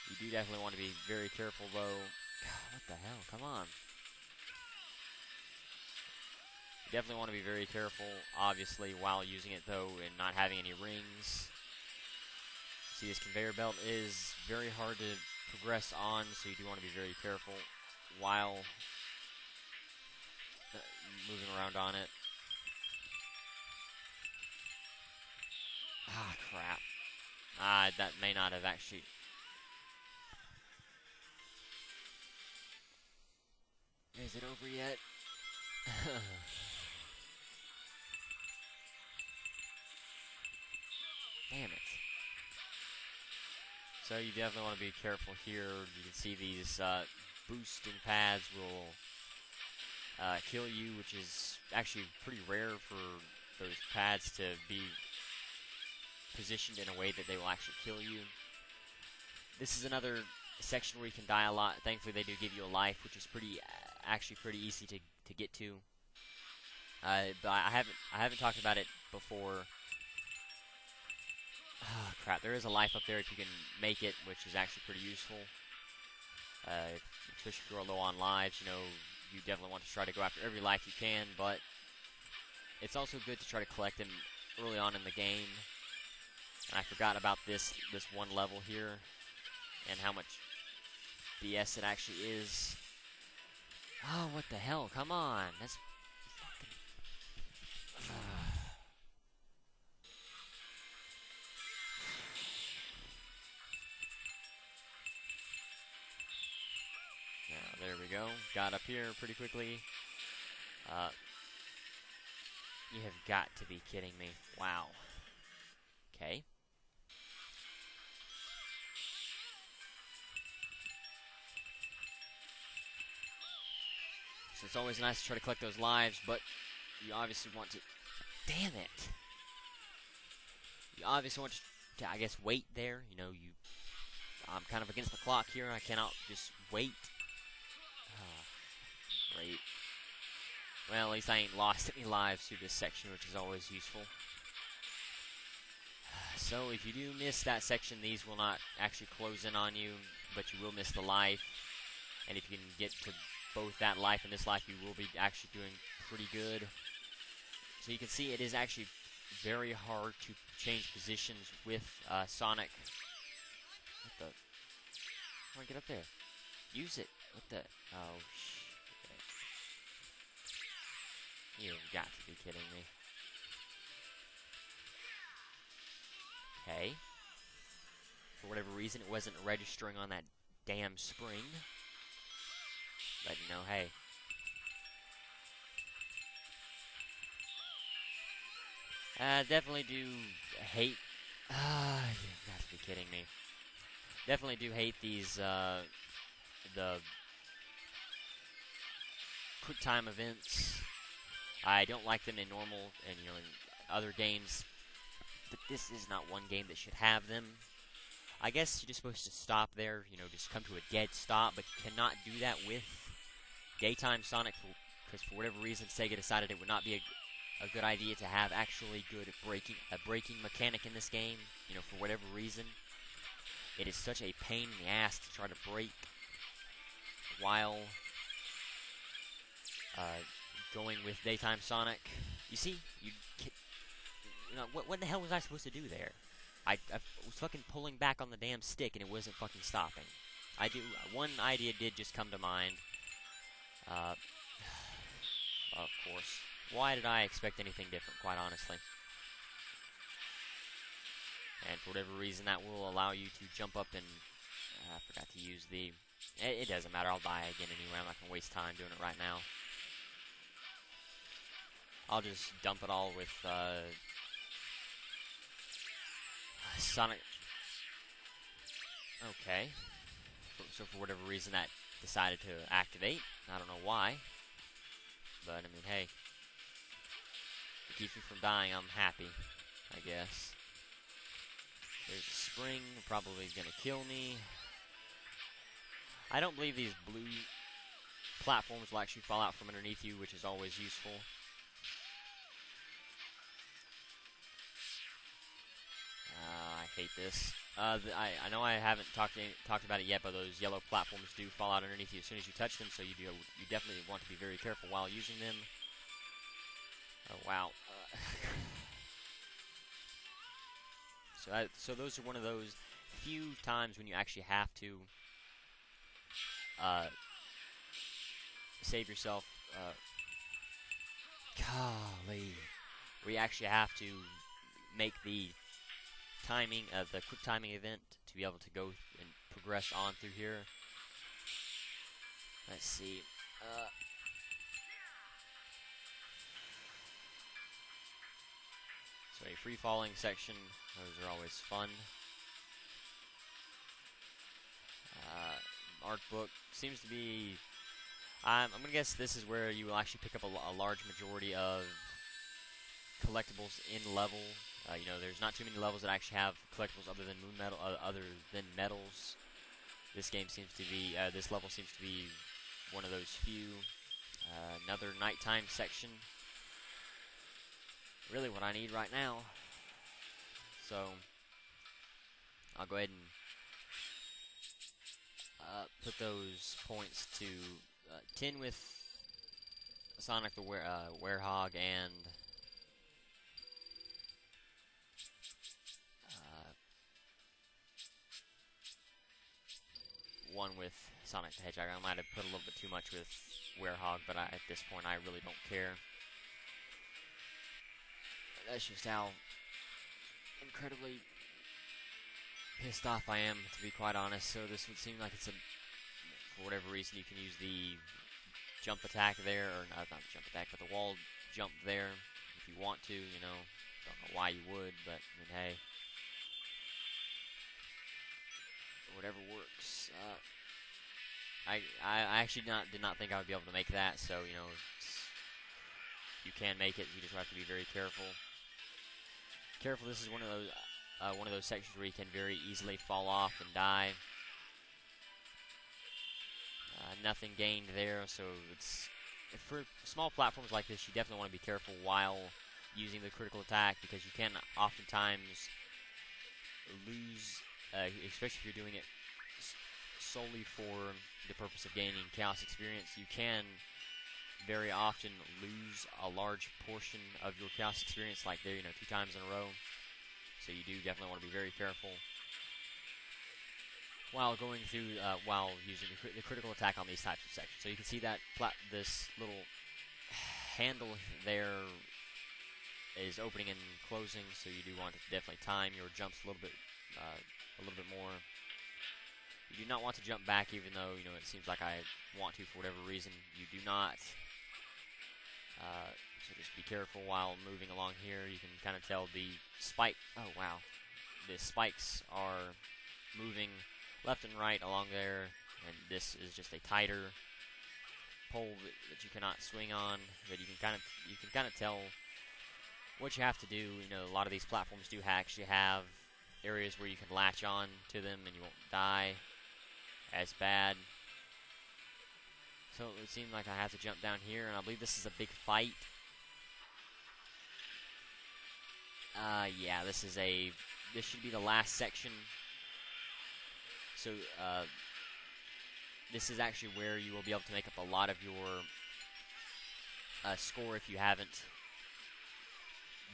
You do definitely want to be very careful, though. God, what the hell? Come on. You definitely want to be very careful, obviously, while using it, though, and not having any rings. See, this conveyor belt is very hard to progress on, so you do want to be very careful while moving around on it. Ah, crap. That may not have actually... Is it over yet? Damn it. So you definitely want to be careful here. You can see these boosting pads will kill you, which is actually pretty rare for those pads to be positioned in a way that they will actually kill you. This is another section where you can die a lot. Thankfully, they do give you a life, which is actually pretty easy to get to. But I haven't talked about it before. Oh, crap. There is a life up there if you can make it, which is actually pretty useful. Especially if you're low on lives, you know, you definitely want to try to go after every life you can, but it's also good to try to collect them early on in the game. And I forgot about this one level here and how much BS it actually is. Oh, what the hell? Come on. That's fucking... There we go. Got up here pretty quickly. You have got to be kidding me. Wow. Okay. So it's always nice to try to collect those lives, but you obviously want to... Damn it! You obviously want to I guess, wait there. You know, I'm kind of against the clock here. I cannot just wait. Great. Well, at least I ain't lost any lives through this section, which is always useful. So, if you do miss that section, these will not actually close in on you, but you will miss the life. And if you can get to both that life and this life, you will be actually doing pretty good. So you can see it is actually very hard to change positions with Sonic. What the? Come on, get up there. Use it. What the? Oh, shit. You've got to be kidding me. Okay. For whatever reason, it wasn't registering on that damn spring. But, you know, hey. Definitely do hate... you've got to be kidding me. Definitely do hate these, the quick time events. I don't like them in normal and, you know, in other games. But this is not one game that should have them. I guess you're just supposed to stop there, you know, just come to a dead stop, but you cannot do that with Daytime Sonic, because for whatever reason, Sega decided it would not be a good idea to have actually good braking mechanic in this game, you know, for whatever reason. It is such a pain in the ass to try to brake while going with Daytime Sonic. You see, you know, what the hell was I supposed to do there? I was fucking pulling back on the damn stick and it wasn't fucking stopping. One idea did just come to mind. Of course. Why did I expect anything different, quite honestly? And for whatever reason, that will allow you to jump up and... I forgot to use the... It doesn't matter, I'll die again anyway. I'm not going to waste time doing it right now. I'll just dump it all with, Sonic... Okay. So for whatever reason, that decided to activate. I don't know why. But, I mean, hey. It keeps me from dying, I'm happy, I guess. There's a spring, probably gonna kill me. I don't believe these blue platforms will actually fall out from underneath you, which is always useful. I hate this. I know I haven't talked about it yet, but those yellow platforms do fall out underneath you as soon as you touch them, so you definitely want to be very careful while using them. Oh wow. So those are one of those few times when you actually have to save yourself. Golly, where you actually have to make the timing of the quick timing event to be able to go and progress on through here. Let's see. So a free falling section, those are always fun. Art book seems to be... I'm gonna guess this is where you will actually pick up a large majority of collectibles in level. You know, there's not too many levels that actually have collectibles other than other than medals. This game seems to be, this level seems to be one of those few. Another nighttime section. Really what I need right now. So, I'll go ahead and put those points to 10 with Sonic the Werehog and 1 with Sonic the Hedgehog. I might have put a little bit too much with Werehog, but at this point I really don't care. That's just how incredibly pissed off I am, to be quite honest. So this would seem like it's for whatever reason, you can use the jump attack there, or not the jump attack, but the wall jump there if you want to, you know. Don't know why you would, but, I mean, hey. Whatever works. I actually did not think I would be able to make that, so, you know, you can make it, you just have to be very careful. This is one of those... one of those sections where you can very easily fall off and die. Nothing gained there, so it's for small platforms like this, you definitely want to be careful while using the critical attack, because you can oftentimes lose, especially if you're doing it solely for the purpose of gaining chaos experience. You can very often lose a large portion of your chaos experience, like there, 2 times in a row. So you do definitely want to be very careful while going through, while using the critical attack on these types of sections. So you can see that this little handle there is opening and closing, so you do want to definitely time your jumps a little bit more. You do not want to jump back, even though it seems like I want to for whatever reason. You do not. So just be careful while moving along here. You can kind of tell the spike. Oh wow, the spikes are moving left and right along there, and this is just a tighter pole that you cannot swing on. But you can kind of tell what you have to do. A lot of these platforms do actually have areas where you can latch on to them and you won't die as bad. So it would seem like I have to jump down here, and I believe this is a big fight. Yeah, this should be the last section. So, this is actually where you will be able to make up a lot of your score if you haven't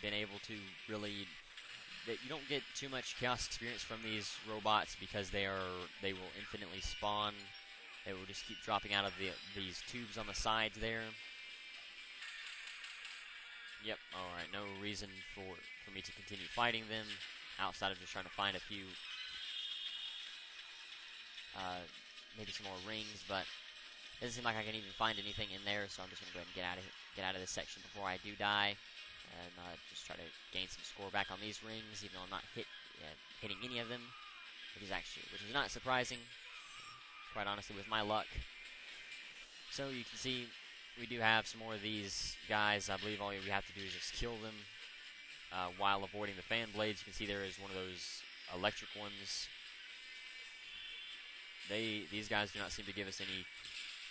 been able to really. That you don't get too much chaos experience from these robots because they will infinitely spawn. They will just keep dropping out of these tubes on the sides there. Yep. All right. No reason for me to continue fighting them outside of just trying to find a few. Maybe some more rings, but it doesn't seem like I can even find anything in there, so I'm just going to go ahead and get out of this section before I do die, and just try to gain some score back on these rings, even though I'm not hitting any of them, which is not surprising, quite honestly, with my luck. So you can see we do have some more of these guys. I believe all you have to do is just kill them while avoiding the fan blades. You can see there is one of those electric ones. These guys do not seem to give us any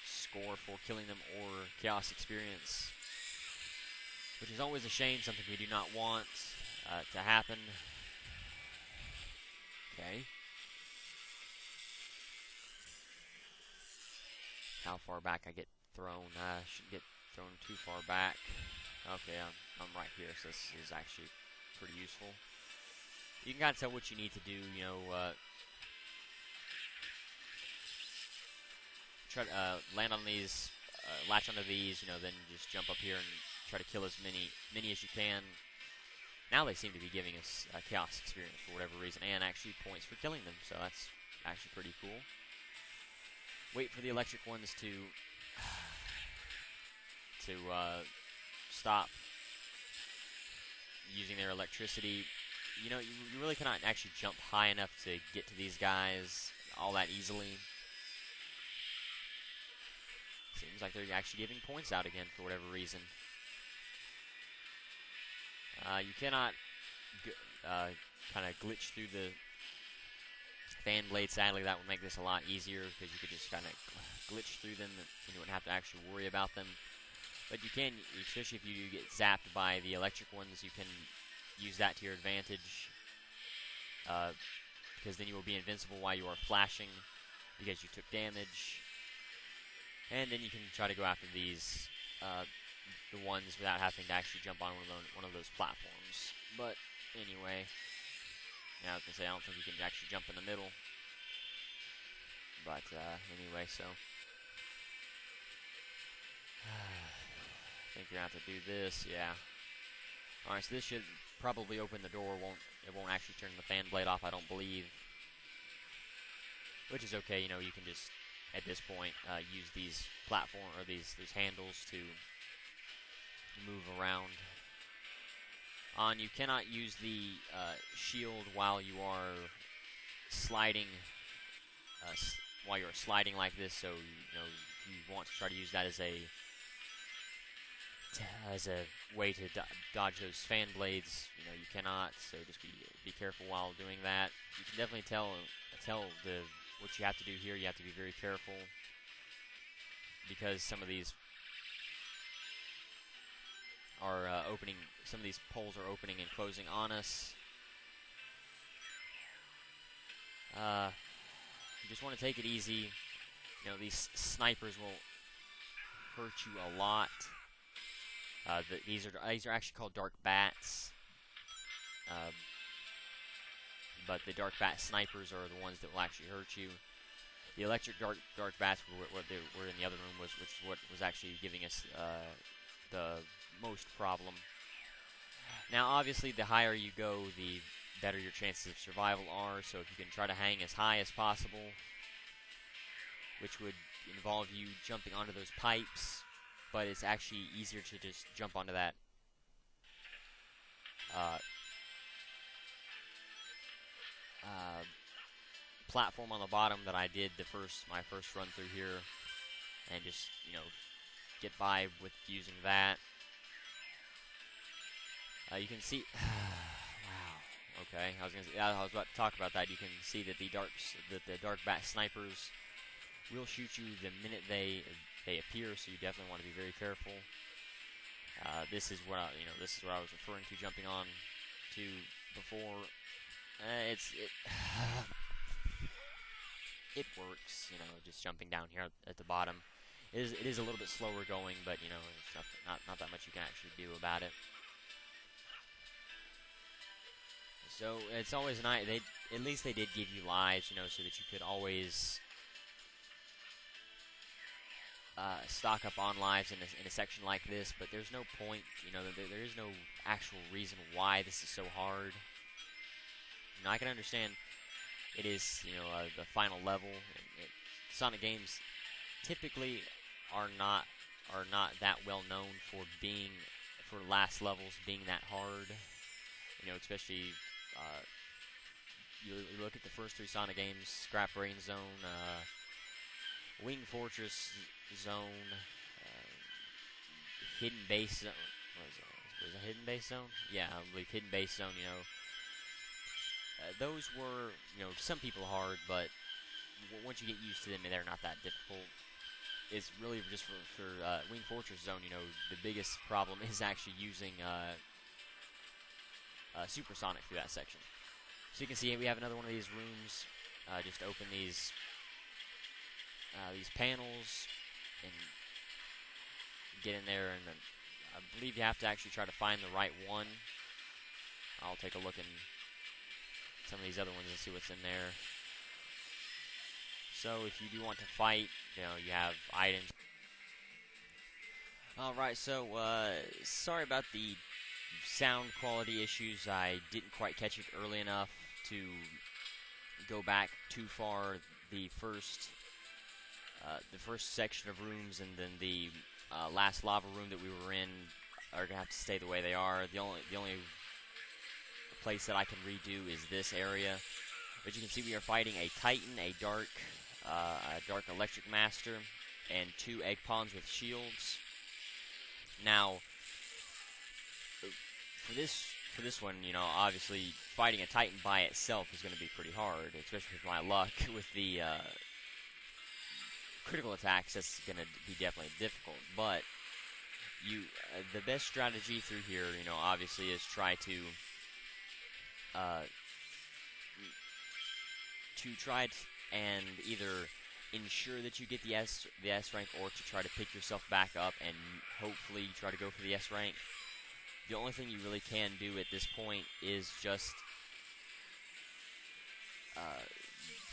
score for killing them or chaos experience, which is always a shame, something we do not want to happen. Okay. How far back I get thrown? I shouldn't get thrown too far back. Okay, I'm right here, so this is actually pretty useful. You can kind of tell what you need to do, try to land on these, latch onto these, then just jump up here and try to kill as many as you can. Now they seem to be giving us chaos experience for whatever reason, and actually points for killing them, so that's actually pretty cool. Wait for the electric ones to stop using their electricity. You really cannot actually jump high enough to get to these guys all that easily. Seems like they're actually giving points out again for whatever reason. You cannot kind of glitch through the fan blade. Sadly, that would make this a lot easier because you could just kind of glitch through them and you wouldn't have to actually worry about them. But you can, especially if you do get zapped by the electric ones, you can use that to your advantage because then you will be invincible while you are flashing because you took damage. And then you can try to go after these, the ones without having to actually jump on one of those platforms. But anyway, I was going to say, I don't think you can actually jump in the middle. But anyway, so I think you're going to have to do this, yeah. Alright, so this should probably open the door. It won't actually turn the fan blade off, I don't believe. Which is okay, you can just, at this point, use these these handles to move around. You cannot use the shield while you are sliding, like this. So if you want to try to use that as a as a way to dodge those fan blades. You know, you cannot, so just be careful while doing that. You can definitely tell what you have to do here. You have to be very careful because some of these are opening. Some of these poles are opening and closing on us. You just want to take it easy. You know, these snipers will hurt you a lot. These are actually called dark bats. But the dark bat snipers are the ones that will actually hurt you. The electric dark bats were what they were in the other room, which is what was actually giving us the most problem. Now, obviously, the higher you go, the better your chances of survival are. So if you can try to hang as high as possible, which would involve you jumping onto those pipes, but it's actually easier to just jump onto that platform on the bottom that I did my first run through here, and just, you know, get by with using that. You can see, wow. Okay, I was about to talk about that. You can see that the dark bat snipers will shoot you the minute they appear, so you definitely want to be very careful. This is what I was referring to, jumping on to before. It works, you know, just jumping down here at the bottom. It is a little bit slower going, but you know, it's not that much you can actually do about it. So it's always nice. At least they did give you lives, you know, so that you could always stock up on lives in a section like this. But there's no point, you know, there is no actual reason why this is so hard. You know, I can understand it is, you know, the final level. Sonic games typically are not that well known for last levels being that hard. You know, especially you look at the first three Sonic games: Scrap Brain Zone, Wing Fortress Zone, Hidden Base Zone. Was it Hidden Base Zone? Yeah, I believe Hidden Base Zone. You know, those were, you know, some people hard, but once you get used to them, they're not that difficult. It's really just for Wing Fortress Zone. You know, the biggest problem is actually using Supersonic through that section. So you can see we have another one of these rooms. Just open these panels and get in there, and I believe you have to actually try to find the right one. I'll take a look in some of these other ones and see what's in there. So if you do want to fight, you know, you have items. Alright, so sorry about the sound quality issues. I didn't quite catch it early enough to go back too far. The first section of rooms and then the last lava room that we were in are gonna have to stay the way they are. The only place that I can redo is this area. But you can see we are fighting a Titan, a dark electric master, and 2 egg pawns with shields. Now, for this one, you know, obviously fighting a Titan by itself is going to be pretty hard, especially with my luck with the critical attacks. That's going to be definitely difficult. But the best strategy through here, you know, obviously is try to and either ensure that you get the S rank, or to try to pick yourself back up and hopefully try to go for the S rank. The only thing you really can do at this point is just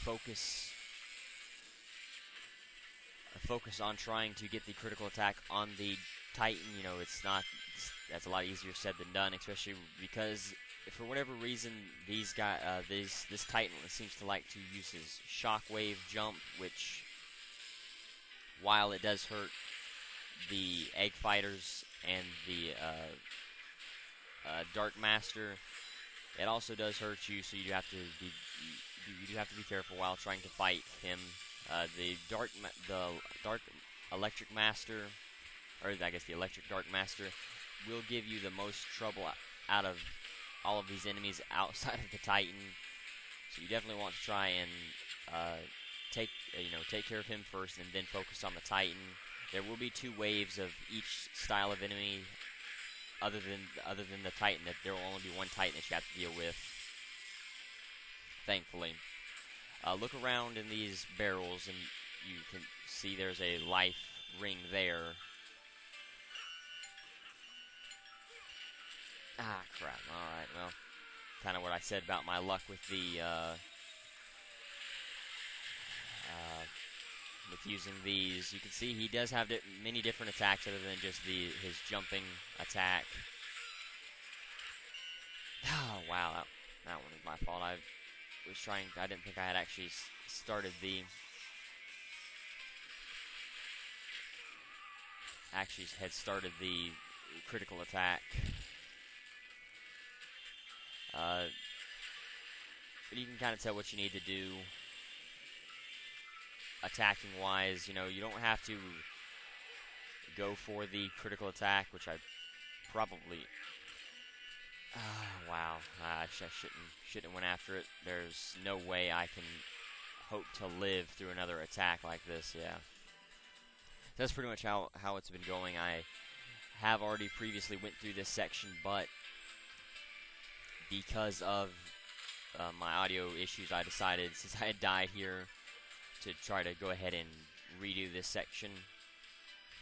focus on trying to get the critical attack on the Titan. You know, that's a lot easier said than done, especially because for whatever reason this Titan seems to like to use his shockwave jump, which, while it does hurt the egg fighters and the Dark Master, it also does hurt you. So you do have to be careful while trying to fight him. The Dark Electric Master or I guess the Electric Dark Master, will give you the most trouble out of all of these enemies outside of the Titan. So you definitely want to try and take care of him first, and then focus on the Titan. There will be 2 waves of each style of enemy, other than the Titan. That there will only be 1 Titan that you have to deal with. Thankfully, look around in these barrels, and you can see there's a life ring there. Ah, crap. Alright, well, kind of what I said about my luck with the, with using these. You can see he does have many different attacks other than just his jumping attack. Oh, wow, that one was my fault. I didn't think I had actually started the... critical attack. But you can kind of tell what you need to do attacking wise. You know, you don't have to go for the critical attack, which I probably... wow. I shouldn't have went after it. There's no way I can hope to live through another attack like this, yeah. That's pretty much how it's been going. I have already previously went through this section, but because of my audio issues, I decided, since I had died here, to try to go ahead and redo this section.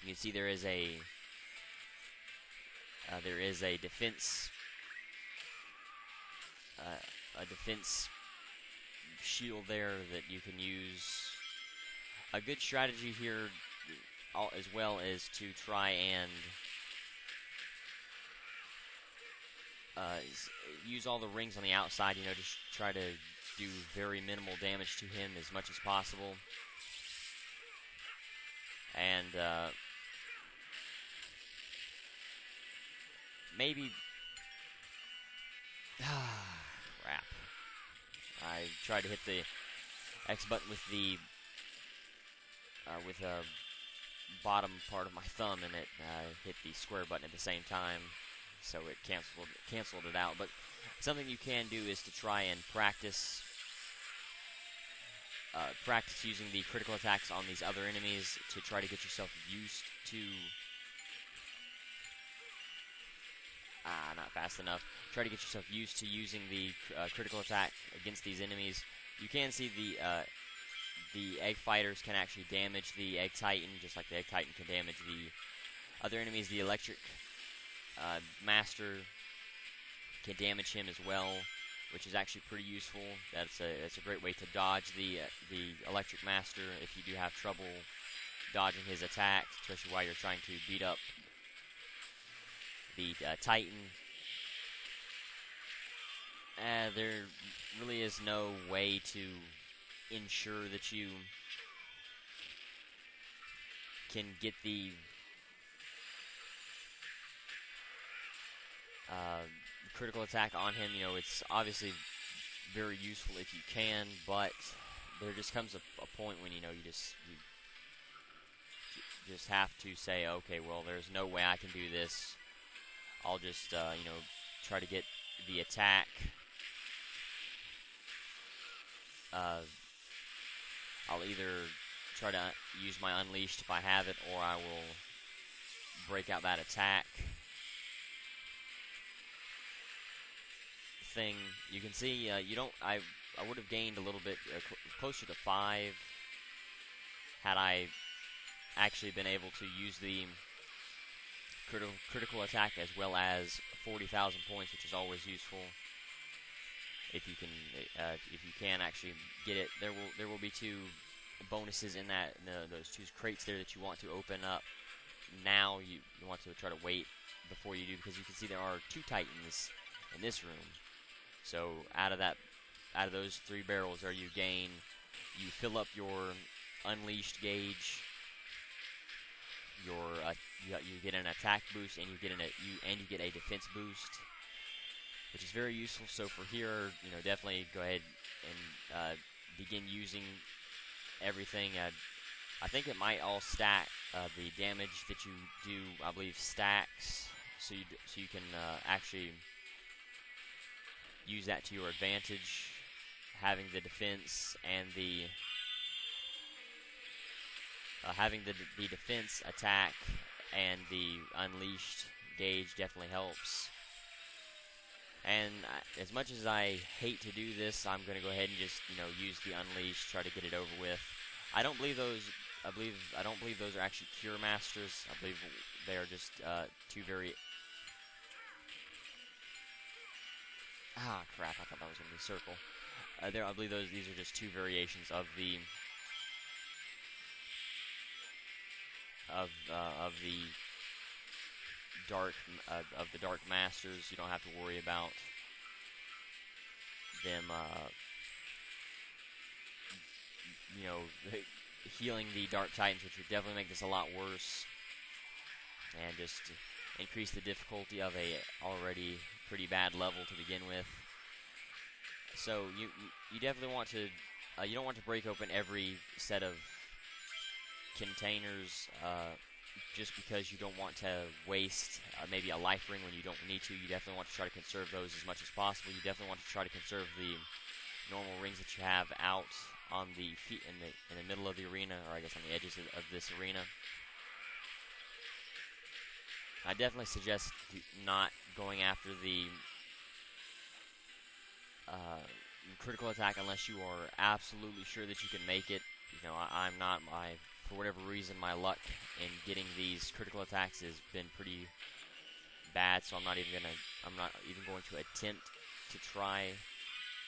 You can see there is a defense shield there that you can use. A good strategy here as well is to try and use all the rings on the outside, you know, just try to do very minimal damage to him as much as possible. And maybe... crap. I tried to hit the X button with the bottom part of my thumb, and it hit the square button at the same time, so it canceled it out. But something you can do is to try and practice using the critical attacks on these other enemies to try to get yourself used to... not fast enough. Try to get yourself used to using the critical attack against these enemies. You can see the Egg Fighters can actually damage the Egg Titan, just like the Egg Titan can damage the other enemies. The Electric Master can damage him as well, which is actually pretty useful. That's a great way to dodge the Electric Master if you do have trouble dodging his attack, especially while you're trying to beat up the Titan. There really is no way to ensure that you can get the critical attack on him. You know, it's obviously very useful if you can, but there just comes a point when, you know, you just have to say, okay, well, there's no way I can do this. I'll just, you know, try to get the attack. I'll either try to use my Unleashed if I have it, or I will break out that attack thing. You can see, I would have gained a little bit closer to 5 had I actually been able to use the critical attack as well as 40,000 points, which is always useful. If you can actually get it, there will be 2 bonuses in those 2 crates there that you want to open up. Now you want to try to wait before you do, because you can see there are 2 Titans in this room. So out of those 3 barrels there, you fill up your Unleashed gauge. You get an attack boost, and you get a defense boost, which is very useful. So for here, you know, definitely go ahead and begin using everything. I think it might all stack. The damage that you do, I believe, stacks, so you can actually use that to your advantage, having the defense and the the defense attack and the unleashed gauge definitely helps. And as much as I hate to do this, I'm going to go ahead and just, use the unleashed, try to get it over with. I don't believe those. I don't believe those are actually cure masters. I believe they are just two very. Ah, crap! I thought that was going to be a circle. I believe these are just two variations of the dark of the dark masters. You don't have to worry about them, healing the dark titans, which would definitely make this a lot worse, and just increase the difficulty of a already pretty bad level to begin with. So you definitely want to you don't want to break open every set of containers just because you don't want to waste maybe a life ring when you don't need to. You definitely want to try to conserve those as much as possible. You definitely want to try to conserve the normal rings that you have out on the feet in the middle of the arena, or I guess on the edges of this arena. I definitely suggest not going after the critical attack unless you are absolutely sure that you can make it. I'm not. For whatever reason, my luck in getting these critical attacks has been pretty bad, so I'm not even going to attempt to try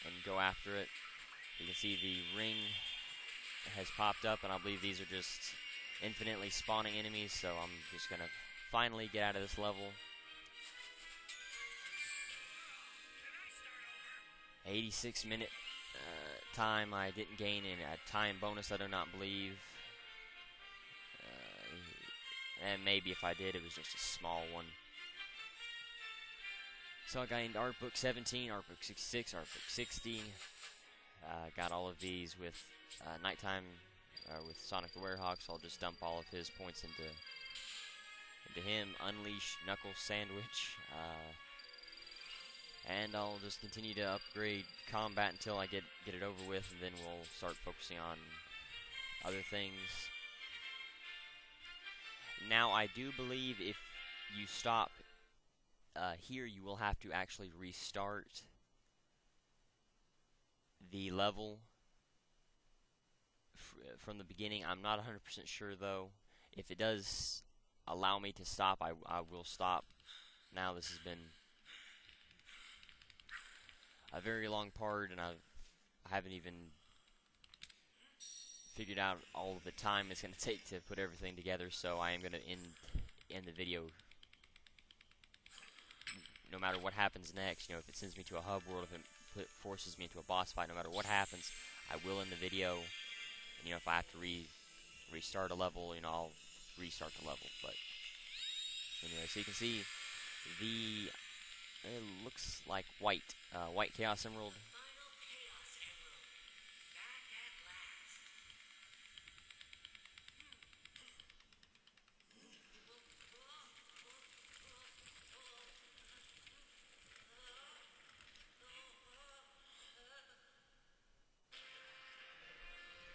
and go after it. You can see the ring has popped up, and I believe these are just infinitely spawning enemies, so I'm just going to finally get out of this level. 86-minute time. I didn't gain a time bonus, I do not believe. And maybe if I did, it was just a small one. So I gained Art Book 17, Art Book 66, Art Book 60. Got all of these with Nighttime with Sonic the Werehog, so I'll just dump all of his points into him. Unleash Knuckles Sandwich. And I'll just continue to upgrade combat until I get it over with, and then we'll start focusing on other things. Now, I do believe if you stop here, you will have to actually restart the level from the beginning. I'm not 100% sure, though. If it does allow me to stop, I will stop. Now, this has been a very long part, and I haven't even figured out all of the time it's going to take to put everything together, so I am going to end the video. No matter what happens next, if it sends me to a hub world, if it forces me into a boss fight, no matter what happens, I will end the video. And, if I have to restart a level, I'll restart the level. But anyway, so you can see it looks like white Chaos Emerald.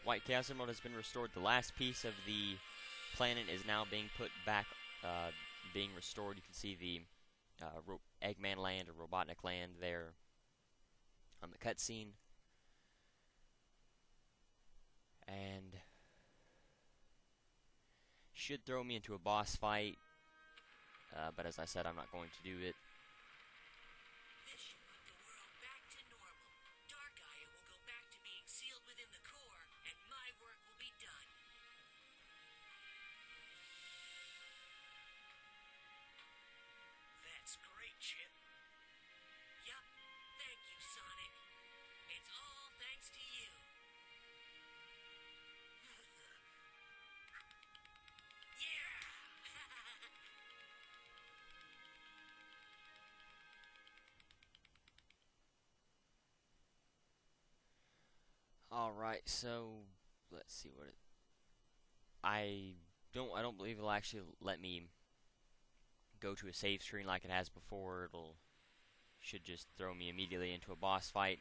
White Chaos Emerald has been restored. The last piece of the planet is now being put back, being restored. You can see the Eggman land or Robotnik land there on the cutscene. And should throw me into a boss fight, but as I said, I'm not going to do it. That's great, Chip. Yup, thank you, Sonic. It's all thanks to you. Yeah! Alright, so let's see what it I don't believe it'll actually let me go to a save screen like it has before. It'll should just throw me immediately into a boss fight.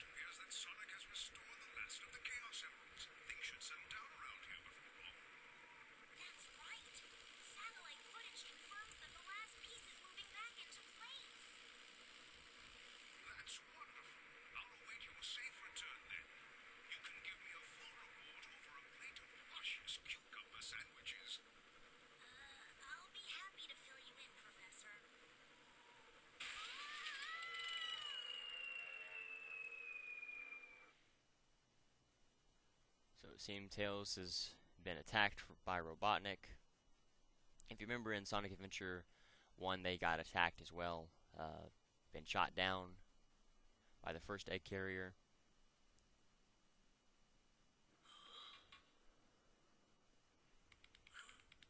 Appears that Sonic has restored the last of the Chaos Emeralds. Things should settle down around here before long. That's right. Satellite footage confirms that the last piece is moving back into place. That's wonderful. I'll await your safe return then. You can give me a full report over a plate of luscious cucumber sandwiches. I'll be happy to fill you in, Professor. So it seems Tails has been attacked by Robotnik. If you remember in Sonic Adventure 1, they got attacked as well. Been shot down by the first egg carrier.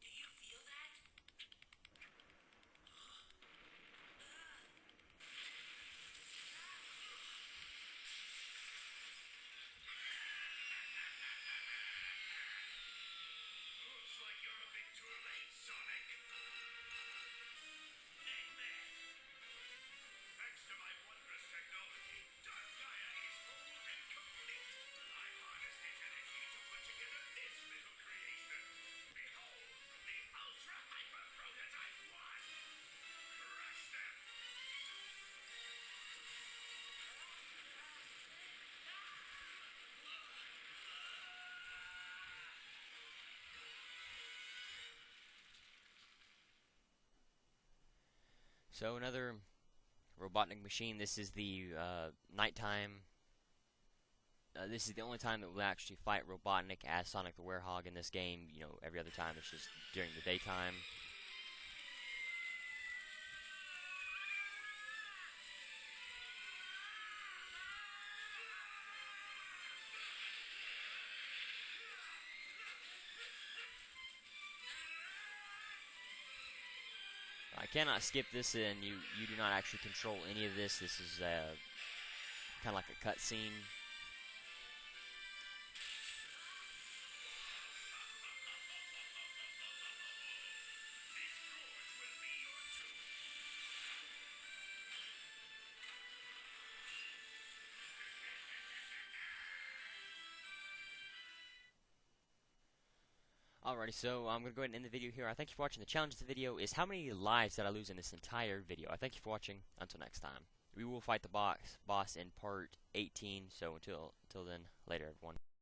Do you feel that? Looks like you're a bit too late, Sonic. Eggman! Thanks to my wondrous technology, Dark Gaia is whole and complete. I harnessed its energy to put together this little creation. Behold, the Ultra Hyper Prototype 1! Crush them! So another Robotnik machine. This is the nighttime. This is the only time that we'll actually fight Robotnik as Sonic the Werehog in this game. You know, every other time it's just during the daytime. I cannot skip this, and you do not actually control any of this. This is kind of like a cutscene. This gorge will be your tomb. Alrighty, so I'm going to go ahead and end the video here. I thank you for watching. The challenge of the video is how many lives did I lose in this entire video? I thank you for watching. Until next time. We will fight the boss in part 18, so until then, later everyone.